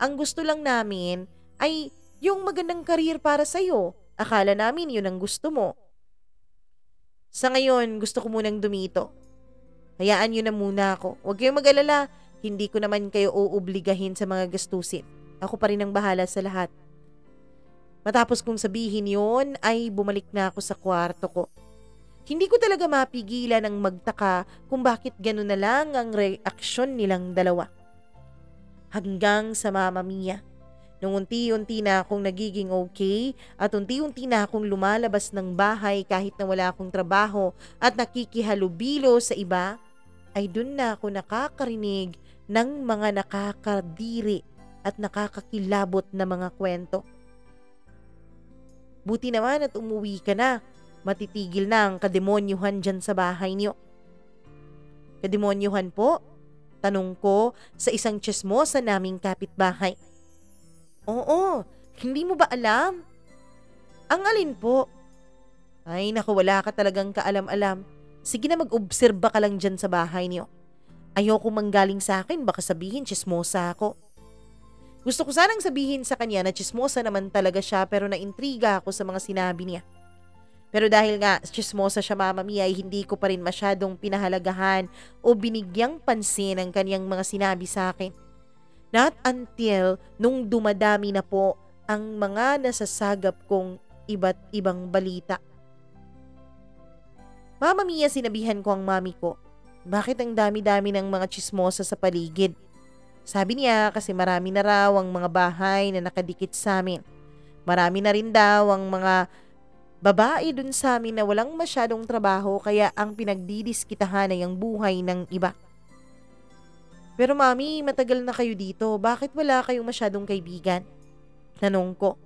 Ang gusto lang namin ay yung magandang career para sa'yo. Akala namin yun ang gusto mo. Sa ngayon, gusto ko munang dumito. Hayaan nyo na muna ako. Huwag kayong mag-alala. Hindi ko naman kayo uubligahin sa mga gastusin. Ako pa rin ang bahala sa lahat. Matapos kong sabihin yun, ay bumalik na ako sa kwarto ko. Hindi ko talaga mapigilan ang magtaka kung bakit gano'n na lang ang reaksyon nilang dalawa. Hanggang sa Mama Mia. Nung unti-unti na akong nagiging okay at unti-unti na akong lumalabas ng bahay kahit na wala akong trabaho at nakikihalubilo sa iba, ay dun na ako nakakarinig ng mga nakakadiri at nakakakilabot na mga kwento. Buti naman at umuwi ka na. Matitigil na ang kademonyuhan dyan sa bahay niyo. Kademonyuhan po? Tanong ko sa isang tsismosa naming kapitbahay. Oo, hindi mo ba alam? Ang alin po? Ay naku, wala ka talagang kaalam-alam. Sige na, mag-obserba ka lang dyan sa bahay niyo. Ayoko manggaling sa akin, baka sabihin tsismosa ako. Gusto ko sanang sabihin sa kanya na tsismosa naman talaga siya pero naintriga ako sa mga sinabi niya. Pero dahil nga chismosa siya Mama Mia ay hindi ko pa rin masyadong pinahalagahan o binigyang pansin ang kaniyang mga sinabi sa akin. Not until nung dumadami na po ang mga nasasagap kong iba't ibang balita. Mama Mia, sinabihan ko ang mami ko. Bakit ang dami-dami ng mga chismosa sa paligid? Sabi niya kasi marami na raw ang mga bahay na nakadikit sa amin. Marami na rin daw ang mga babae dun sa amin na walang masyadong trabaho kaya ang pinagdidiskitahan ay ang buhay ng iba. Pero mami, matagal na kayo dito. Bakit wala kayong masyadong kaibigan? Tanong ko.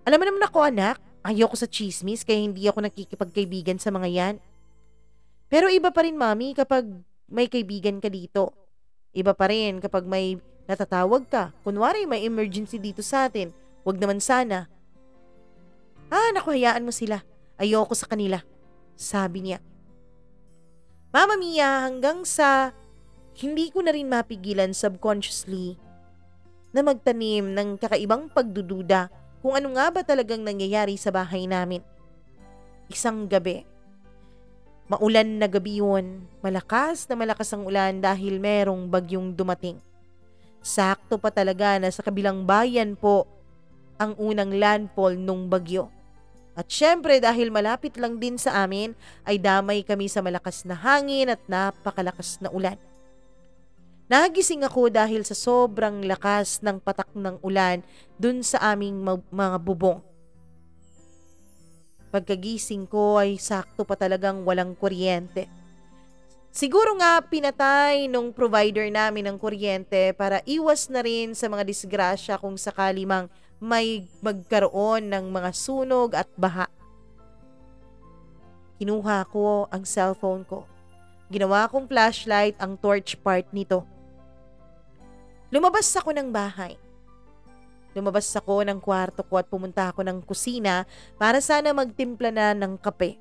Alam mo naman ako anak, ayoko sa chismis kaya hindi ako nakikipagkaibigan sa mga yan. Pero iba pa rin mami kapag may kaibigan ka dito. Iba pa rin kapag may natatawag ka. Kunwari may emergency dito sa atin. Wag naman sana. Naku, hayaan mo sila. Ayoko sa kanila. Sabi niya. Mama Mia, hanggang sa hindi ko na rin mapigilan subconsciously na magtanim ng kakaibang pagdududa kung ano nga ba talagang nangyayari sa bahay namin. Isang gabi. Maulan na gabi yun. Malakas na malakas ang ulan dahil merong bagyong dumating. Sakto pa talaga na sa kabilang bayan po ang unang landfall nung bagyo. At syempre dahil malapit lang din sa amin ay damay kami sa malakas na hangin at napakalakas na ulan. Nagising ako dahil sa sobrang lakas ng patak ng ulan dun sa aming mga bubong. Pagkagising ko ay sakto pa talagang walang kuryente. Siguro nga pinatay nung provider namin ng kuryente para iwas na rin sa mga disgrasya kung sakali mang may magkaroon ng mga sunog at baha. Kinuha ko ang cellphone ko. Ginawa kong flashlight ang torch part nito. Lumabas ako ng bahay. Lumabas ako ng kwarto ko at pumunta ako ng kusina para sana magtimpla na ng kape.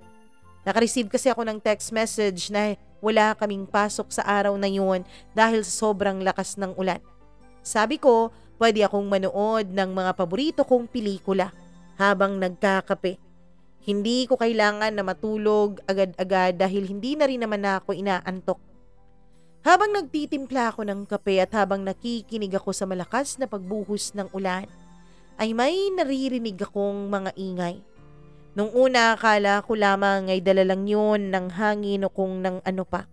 Nakareceive kasi ako ng text message na wala kaming pasok sa araw na yun dahil sa sobrang lakas ng ulan. Sabi ko, pwede akong manood ng mga paborito kong pelikula habang nagkakape. Hindi ko kailangan na matulog agad-agad dahil hindi na rin naman ako inaantok. Habang nagtitimpla ako ng kape at habang nakikinig ako sa malakas na pagbuhos ng ulan, ay may naririnig akong mga ingay. Nung una akala ko lamang ay dala lang yun ng hangin o kung ng ano pa.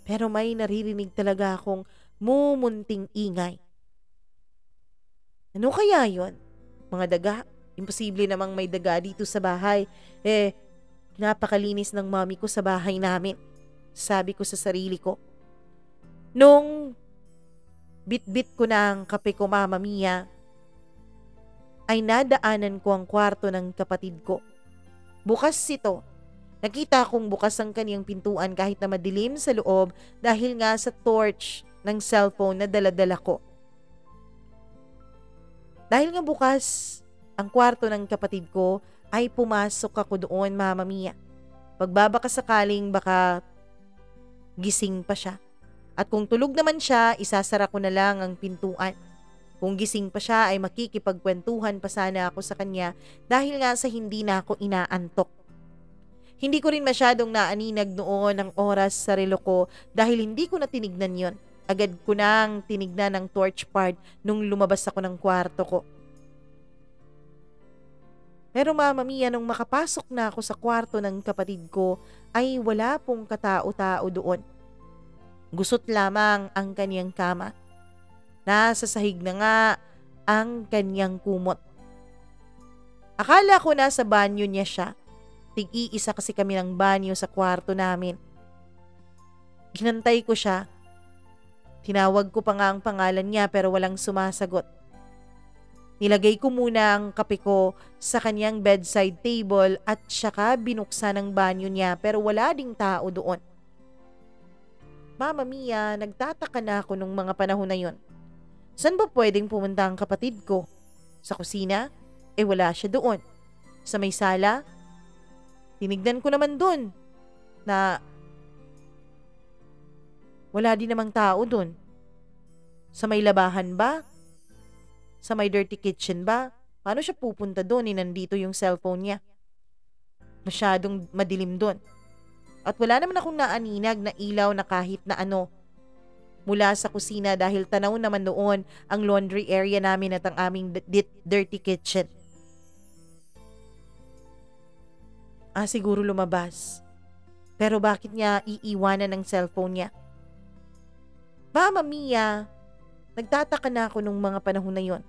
Pero may naririnig talaga akong mumunting ingay. Ano kaya yon? Mga daga? Imposible namang may daga dito sa bahay. Napakalinis ng mami ko sa bahay namin. Sabi ko sa sarili ko. Nung bit-bit ko na ang kape ko Mama Mia, ay nadaanan ko ang kwarto ng kapatid ko. Bukas ito. Nakita kong bukas ang kaniyang pintuan kahit na madilim sa loob dahil nga sa torch ng cellphone na dala-dala ko. Dahil nga bukas ang kwarto ng kapatid ko ay pumasok ako doon Mama Mia. Pagbabaka sakaling baka gising pa siya. At kung tulog naman siya, isasara ko na lang ang pintuan. Kung gising pa siya ay makikipagkwentuhan pa sana ako sa kanya dahil nga sa hindi na ako inaantok. Hindi ko rin masyadong naaninag noon ang oras sa relo ko dahil hindi ko na tinignan yon. Agad ko nang tinignan ang torch part nung lumabas ako ng kwarto ko. Pero Mama Mia, nung makapasok na ako sa kwarto ng kapatid ko ay wala pong katao-tao doon. Gusot lamang ang kaniyang kama. Nasa sahig na nga ang kaniyang kumot. Akala ko nasa banyo niya siya. Tig-iisa kasi kami ng banyo sa kwarto namin. Ginantay ko siya. Tinawag ko pa nga ang pangalan niya pero walang sumasagot. Nilagay ko muna ang kape ko sa kanyang bedside table at saka binuksan ang banyo niya pero wala ding tao doon. Mama Mia, nagtataka na ako nung mga panahon na yon. Saan ba pwedeng pumunta ang kapatid ko? Sa kusina? Wala siya doon. Sa may sala? Tinignan ko naman doon na wala din namang tao doon. Sa may labahan ba? Sa may dirty kitchen ba? Paano siya pupunta doon nandito yung cellphone niya? masyadong madilim doon. At wala naman akong naaninag na ilaw na kahit na ano mula sa kusina dahil tanaw naman noon ang laundry area namin at ang aming dirty kitchen. Siguro lumabas. Pero bakit niya iiwanan ng cellphone niya? Mama Mia, nagtataka na ako nung mga panahon na yon.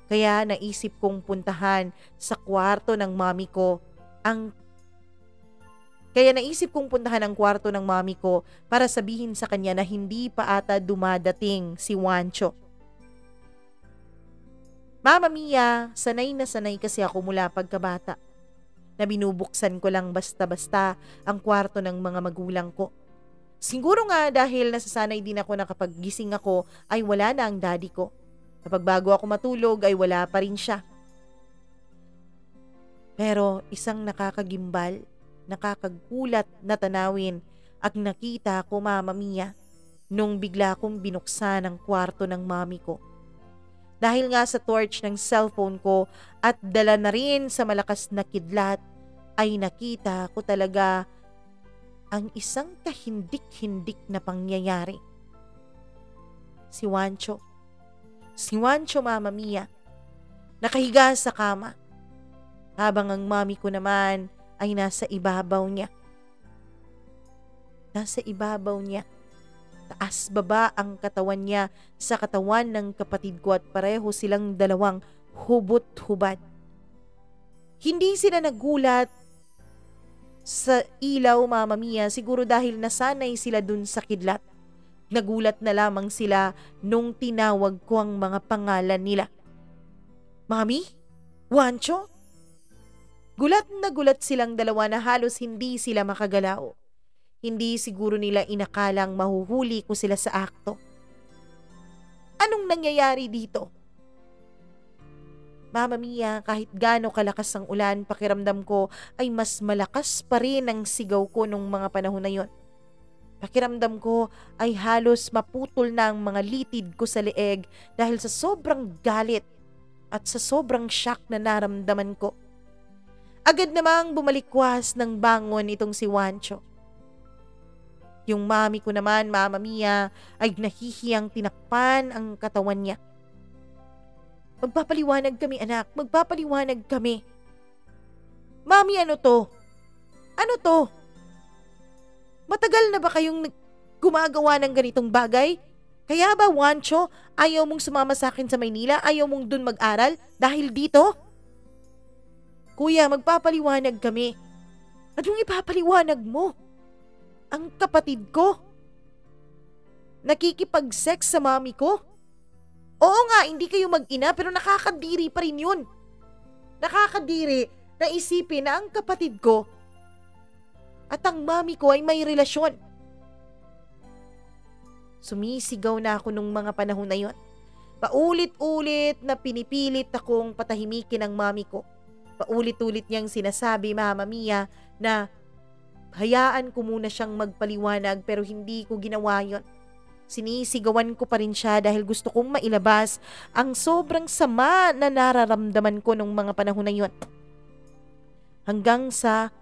Kaya naisip kong puntahan sa kwarto ng mami ko ang kwarto ng mami ko para sabihin sa kanya na hindi pa ata dumadating si Juancho. Mama Mia, sanay na sanay kasi ako mula pagkabata na binubuksan ko lang basta-basta ang kwarto ng mga magulang ko. Siguro nga dahil nasasanay din ako na kapag gising ako ay wala na ang daddy ko. Kapag bago ako matulog ay wala pa rin siya. Pero isang nakakagimbal, nakakagulat na tanawin ang nakita ko, Mama Mia, nung bigla kong binuksan ang kwarto ng mami ko. Dahil nga sa torch ng cellphone ko at dala na rin sa malakas na kidlat, ay nakita ko talaga ang isang kahindik-hindik na pangyayari. Si Juancho. Si Juancho, Mama Mia, nakahiga sa kama, habang ang mami ko naman ay nasa ibabaw niya. Nasa ibabaw niya. Taas baba ang katawan niya sa katawan ng kapatid ko at pareho silang dalawang hubot-hubad. Hindi sila nagulat sa ilaw, Mama Mia, siguro dahil nasanay sila dun sa kidlat. Nagulat na lamang sila nung tinawag ko ang mga pangalan nila. Mami? Juancho? Gulat na gulat silang dalawa na halos hindi sila makagalaw. Hindi siguro nila inakalang mahuhuli ko sila sa akto. Anong nangyayari dito? Mama Mia, kahit gaano kalakas ang ulan, pakiramdam ko ay mas malakas pa rin ang sigaw ko nung mga panahon na yon. Pakiramdam ko ay halos maputol na ang mga litid ko sa leeg dahil sa sobrang galit at sa sobrang shock na naramdaman ko. Agad namang bumalikwas ng bangon itong si Juancho. Yung mami ko naman, Mama Mia, ay nahihiyang tinakpan ang katawan niya. Magpapaliwanag kami, anak. Magpapaliwanag kami. Mami, ano to? Ano to? Matagal na ba kayong gumagawa ng ganitong bagay? Kaya ba, Juancho, ayaw mong sumama sa akin sa Maynila? Ayaw mong dun mag-aral? Dahil dito? Kuya, magpapaliwanag kami. Anong ipapaliwanag mo? Ang kapatid ko? Nakikipag-sex sa mami ko? Oo nga, hindi kayo mag-ina pero nakakadiri pa rin yun. Nakakadiri na isipin na ang kapatid ko at ang mami ko ay may relasyon. Sumisigaw na ako nung mga panahon na yun. Paulit-ulit na pinipilit akong patahimikin ang mami ko. Paulit-ulit niyang sinasabi, Mama Mia, na hayaan ko muna siyang magpaliwanag pero hindi ko ginawa yon. Sinisigawan ko pa rin siya dahil gusto kong mailabas ang sobrang sama na nararamdaman ko nung mga panahon na yon. Hanggang sa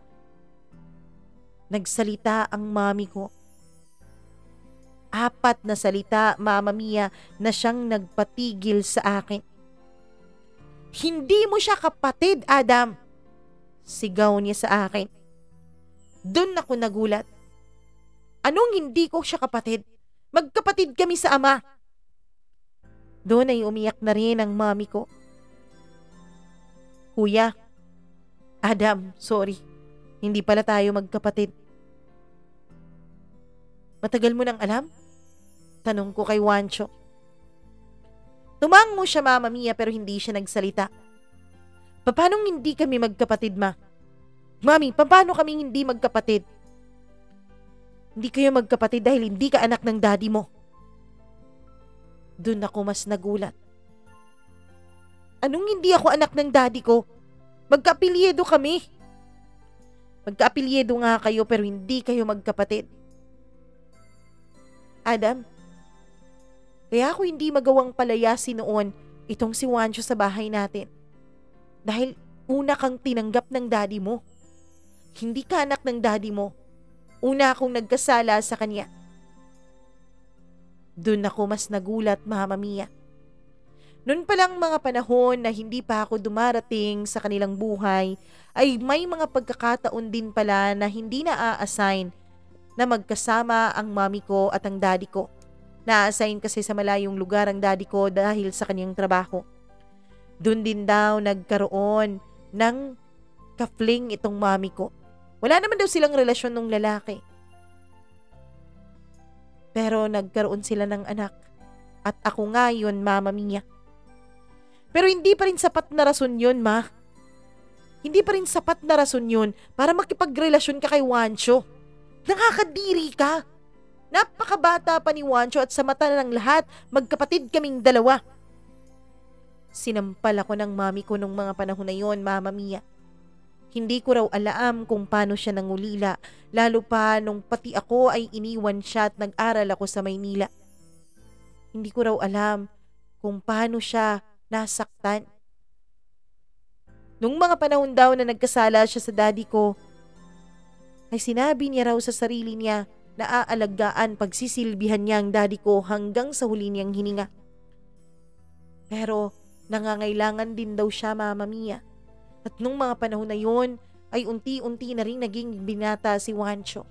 nagsalita ang mami ko. 4 na salita, Mama Mia, na siyang nagpatigil sa akin. Hindi mo siya kapatid, Adam. Sigaw niya sa akin. Doon ako nagulat. Anong hindi ko siya kapatid? Magkapatid kami sa ama. Doon ay umiyak na rin ang mami ko. Kuya, Adam, sorry. Hindi pala tayo magkapatid. Matagal mo nang alam? Tanong ko kay Juancho. Tumango siya, Mama Mia, pero hindi siya nagsalita. Paano hindi kami magkapatid, Ma? Mami, paano kami hindi magkapatid? Hindi kayo magkapatid dahil hindi ka anak ng daddy mo. Doon ako mas nagulat. Anong hindi ako anak ng daddy ko? Magkaapelyido kami. Magkaapelyido nga kayo pero hindi kayo magkapatid. Adam, kaya ako hindi magawang palayasin noon itong si Juancho sa bahay natin. Dahil una kang tinanggap ng daddy mo. Hindi ka anak ng daddy mo. Una akong nagkasala sa kanya. Doon ako mas nagulat, Mama Mia. Noon palang mga panahon na hindi pa ako dumarating sa kanilang buhay, ay may mga pagkakataon din pala na hindi na-assign na magkasama ang mami ko at ang daddy ko. Na-assign kasi sa malayong lugar ang daddy ko dahil sa kanyang trabaho. Doon din daw nagkaroon ng kafling itong mami ko. Wala naman daw silang relasyon ng lalaki. Pero nagkaroon sila ng anak. At ako nga yun, Mama Mia. Pero hindi pa rin sapat na rason yun, Ma. Hindi pa rin sapat na rason yun para makipagrelasyon ka kay Juancho. Nakakadiri ka. Napakabata pa ni Juancho at sa mata ng lahat, magkapatid kaming dalawa. Sinampal ako ng mami ko nung mga panahon na yon, Mama Mia. Hindi ko raw alam kung paano siya nangulila, lalo pa nung pati ako ay iniwan siya at nag-aral ako sa Maynila. Hindi ko raw alam kung paano siya nasaktan. Nung mga panahon daw na nagkasala siya sa daddy ko, ay sinabi niya raw sa sarili niya na aalagaan pagsisilbihan niya ang daddy ko hanggang sa huli niyang hininga. Pero nangangailangan din daw siya, Mama Mia. At nung mga panahon na yon ay unti-unti na rin naging binata si Juancho.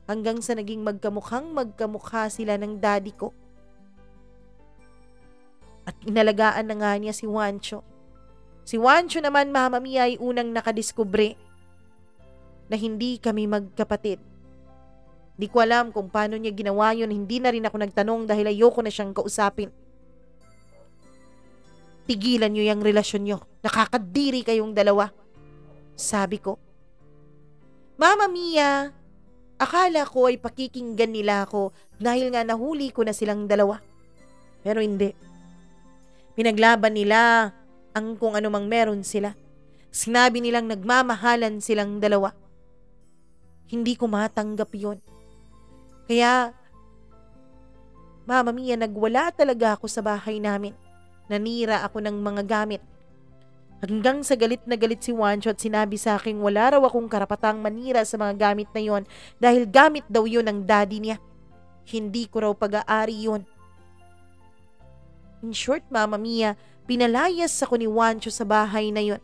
Hanggang sa naging magkamukha sila ng daddy ko. At inalagaan na nga niya si Juancho. Si Juancho naman, Mama Mia, ay unang nakadiskubre na hindi kami magkapatid. Di ko alam kung paano niya ginawa yun. Hindi na rin ako nagtanong dahil ayoko na siyang kausapin. Tigilan niyo yung relasyon niyo. Nakakadiri kayong dalawa. Sabi ko. Mama Mia, akala ko ay pakikinggan nila ako dahil nga nahuli ko na silang dalawa. Pero hindi. Pinaglaban nila ang kung anumang meron sila. Sinabi nilang nagmamahalan silang dalawa. Hindi ko matanggap yun. Kaya, Mama Mia, nagwala talaga ako sa bahay namin. Nanira ako ng mga gamit. Hanggang sa galit na galit si Juancho at sinabi sa akin wala raw akong karapatang manira sa mga gamit na yon dahil gamit daw yun ng daddy niya. Hindi ko raw pag-aari yun. In short, Mama Mia, pinalayas ako ni Juancho sa bahay na yon.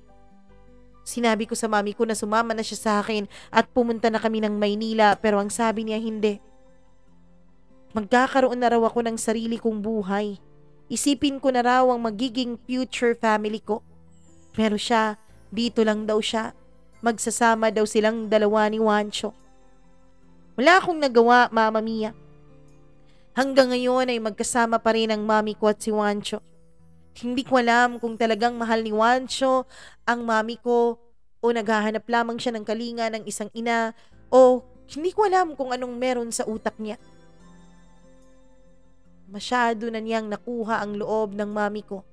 Sinabi ko sa mami ko na sumama na siya sa akin at pumunta na kami ng Maynila pero ang sabi niya hindi. Magkakaroon na raw ako ng sarili kong buhay. Isipin ko na raw ang magiging future family ko. Pero siya, dito lang daw siya. Magsasama daw silang dalawa ni Juancho. Wala akong nagawa, Mama Mia. Hanggang ngayon ay magkasama pa rin ang mami ko at si Juancho. Hindi ko alam kung talagang mahal ni Juancho ang mami ko o naghahanap lamang siya ng kalinga ng isang ina o hindi ko alam kung anong meron sa utak niya. Masyado na niyang nakuha ang loob ng mami ko.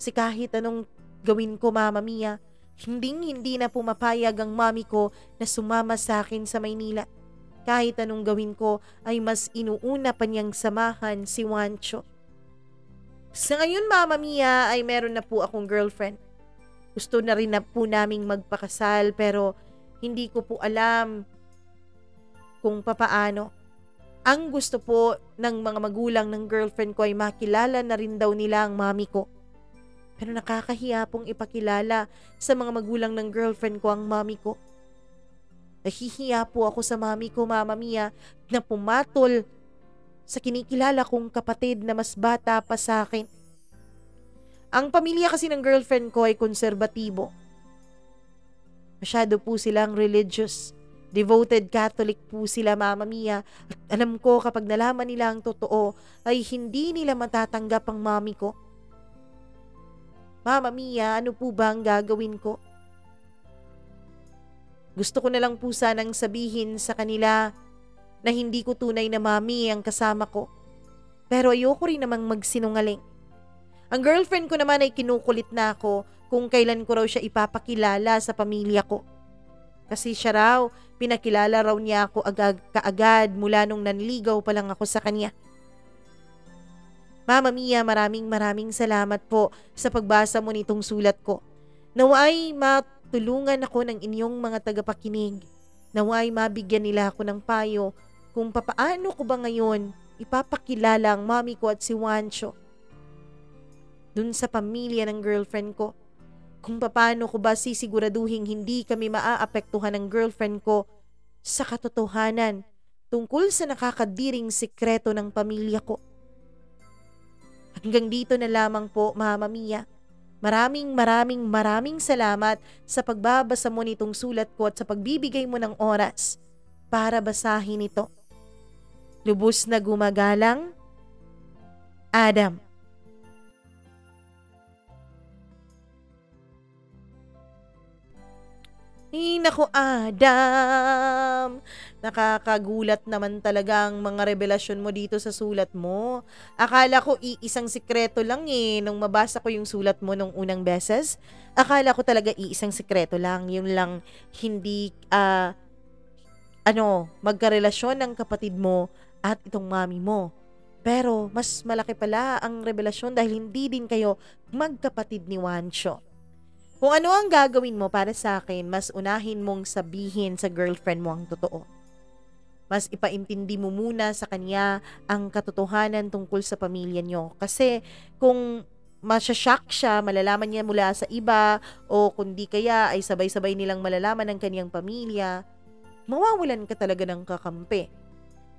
Si kahit anong gawin ko, Mama Mia, hindi na pumapayag ang mami ko na sumama sa akin sa Maynila. Kahit anong gawin ko ay mas inuuna pa niyang samahan si Juancho. Sa ngayon, Mama Mia, ay meron na po akong girlfriend. Gusto na rin na po naming magpakasal pero hindi ko po alam kung papaano. Ang gusto po ng mga magulang ng girlfriend ko ay makilala na rin daw nila ang mami ko. Pero nakakahiya pong ipakilala sa mga magulang ng girlfriend ko ang mami ko. Nahihiya po ako sa mami ko, Mama Mia, na pumatol sa kinikilala kong kapatid na mas bata pa sa akin. Ang pamilya kasi ng girlfriend ko ay konserbatibo. Masyado po silang religious. Devoted Catholic po sila, Mama Mia. At alam ko kapag nalaman nila ang totoo ay hindi nila matatanggap ang mami ko. Mama Mia, ano po ba ang gagawin ko? Gusto ko na lang po sanang sabihin sa kanila na hindi ko tunay na mami ang kasama ko. Pero ayoko rin namang magsinungaling. Ang girlfriend ko naman ay kinukulit na ako kung kailan ko raw siya ipapakilala sa pamilya ko. Kasi siya raw, pinakilala raw niya ako kaagad mula nung nanligaw pa lang ako sa kanya. Mama Mia, maraming salamat po sa pagbasa mo nitong sulat ko. Naway matulungan ako ng inyong mga tagapakinig. Naway mabigyan nila ako ng payo kung papaano ko ba ngayon ipapakilala ang mami ko at si Juancho dun sa pamilya ng girlfriend ko. Kung papaano ko ba sisiguraduhin hindi kami maaapektuhan ng girlfriend ko sa katotohanan tungkol sa nakakadiring sikreto ng pamilya ko. Hanggang dito na lamang po, Mama Mia. Maraming salamat sa pagbabasa mo nitong sulat ko at sa pagbibigay mo ng oras para basahin ito. Lubos na gumagalang, Adam. Naku, Adam! Nakakagulat naman talaga ang mga revelasyon mo dito sa sulat mo. Akala ko iisang sikreto lang nung mabasa ko yung sulat mo nung unang beses. Akala ko talaga iisang sikreto lang. Yun lang hindi magkarelasyon ng kapatid mo at itong mami mo. Pero mas malaki pala ang revelasyon dahil hindi din kayo magkapatid ni Juancho. Kung ano ang gagawin mo para sa akin, mas unahin mong sabihin sa girlfriend mo ang totoo. Mas ipaintindi mo muna sa kanya ang katotohanan tungkol sa pamilya nyo. Kasi kung masashock siya, malalaman niya mula sa iba, o kundi kaya ay sabay-sabay nilang malalaman ng kanyang pamilya, mawawalan ka talaga ng kakampi.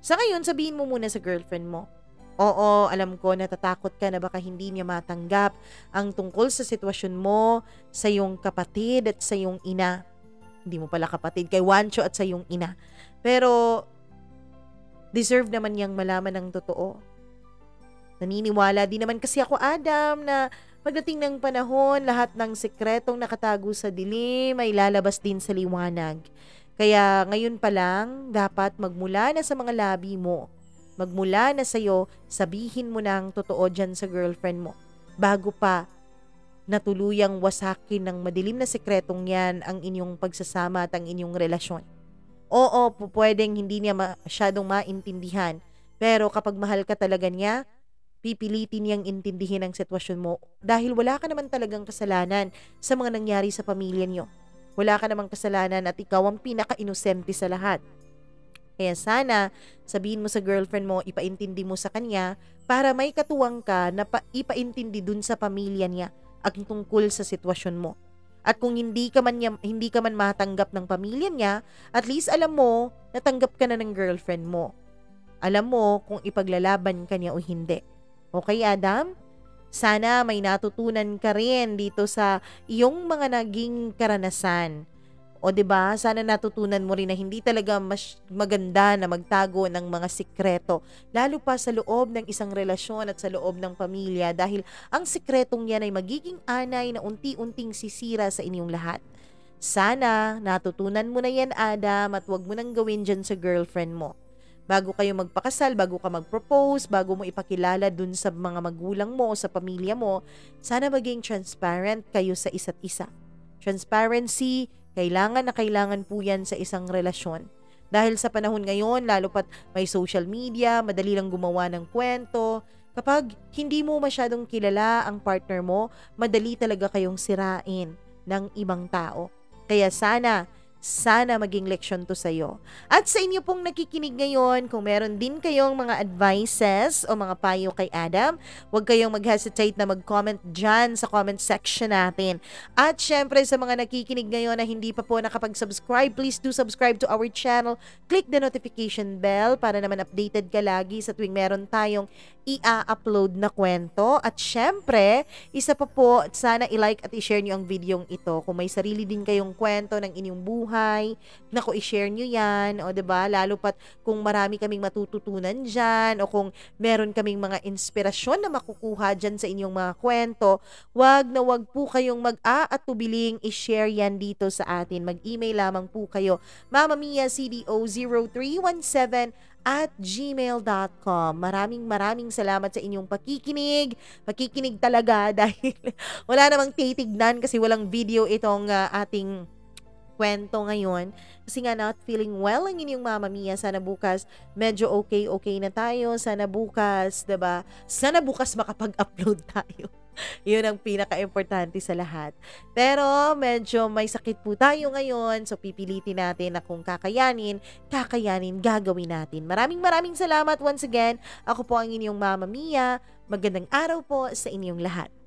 Sa ngayon, sabihin mo muna sa girlfriend mo, oo, alam ko natatakot ka na baka hindi niya matanggap ang tungkol sa sitwasyon mo sa iyong kapatid at sa iyong ina. Hindi mo pala kapatid, kay Juancho at sa iyong ina. Pero deserve naman niyang malaman ng totoo. Naniniwala din naman kasi ako, Adam, na pagdating ng panahon, lahat ng sikretong nakatago sa dilim ay lalabas din sa liwanag. Kaya ngayon pa lang, dapat magmula na sa mga labi mo. Magmula na sa'yo, sabihin mo na ang totoo dyan sa girlfriend mo. Bago pa natuluyang wasakin ng madilim na sekretong yan ang inyong pagsasama at ang inyong relasyon. Oo, pwedeng hindi niya masyadong maintindihan. Pero kapag mahal ka talaga niya, pipilitin niyang intindihin ang sitwasyon mo dahil wala ka naman talagang kasalanan sa mga nangyari sa pamilya niyo. Wala ka namang kasalanan at ikaw ang pinaka-inosente sa lahat. Kaya sana, sabihin mo sa girlfriend mo, ipaintindi mo sa kanya para may katuwang ka na ipaintindi dun sa pamilya niya ang tungkol sa sitwasyon mo. At kung hindi ka man matanggap ng pamilya niya, at least alam mo, natanggap ka na ng girlfriend mo. Alam mo kung ipaglalaban ka niya o hindi. Okay, Adam? Sana may natutunan ka rin dito sa iyong mga naging karanasan. O 'di ba? Sana natutunan mo rin na hindi talaga mas maganda na magtago ng mga sikreto, lalo pa sa loob ng isang relasyon at sa loob ng pamilya dahil ang sikretong 'yan ay magiging anay na unti-unting sisira sa inyong lahat. Sana natutunan mo na 'yan, Adam, at 'wag mo nang gawin diyan sa girlfriend mo. Bago kayo magpakasal, bago ka mag-propose, bago mo ipakilala dun sa mga magulang mo o sa pamilya mo, sana maging transparent kayo sa isa't isa. Transparency, kailangan na kailangan po yan sa isang relasyon. Dahil sa panahon ngayon, lalo pat may social media, madali lang gumawa ng kwento. Kapag hindi mo masyadong kilala ang partner mo, madali talaga kayong sirain ng ibang tao. Kaya sana maging leksyon to sa'yo. At sa inyo pong nakikinig ngayon, kung meron din kayong mga advices o mga payo kay Adam, huwag kayong mag-hesitate na mag-comment dyan sa comment section natin. At syempre sa mga nakikinig ngayon na hindi pa po nakapag-subscribe, please do subscribe to our channel. Click the notification bell para naman updated ka lagi sa tuwing meron tayong i-upload na kwento. At syempre, isa pa po, sana i-like at i-share nyo ang videong ito. Kung may sarili din kayong kwento ng inyong buhay, naku, i-share nyo yan. O 'di ba? Lalo pat kung marami kaming matututunan dyan o kung meron kaming mga inspirasyon na makukuha dyan sa inyong mga kwento, wag po kayong mag-aatubiling i-share yan dito sa atin. Mag-email lamang po kayo, mamamiacdo03117@gmail.com. Maraming salamat sa inyong pakikinig. Pakikinig talaga dahil wala namang titignan kasi walang video itong ating kwento ngayon. Kasi nga not feeling well ang inyong Mama Mia. Sana bukas medyo okay na tayo. Sana bukas, 'di ba? Sana bukas makapag-upload tayo. Yun ang pinaka-importante sa lahat. Pero medyo may sakit po tayo ngayon, so pipilitin natin na kung kakayanin, kakayanin, gagawin natin. Maraming maraming salamat once again. Ako po ang inyong Mama Mia. Magandang araw po sa inyong lahat.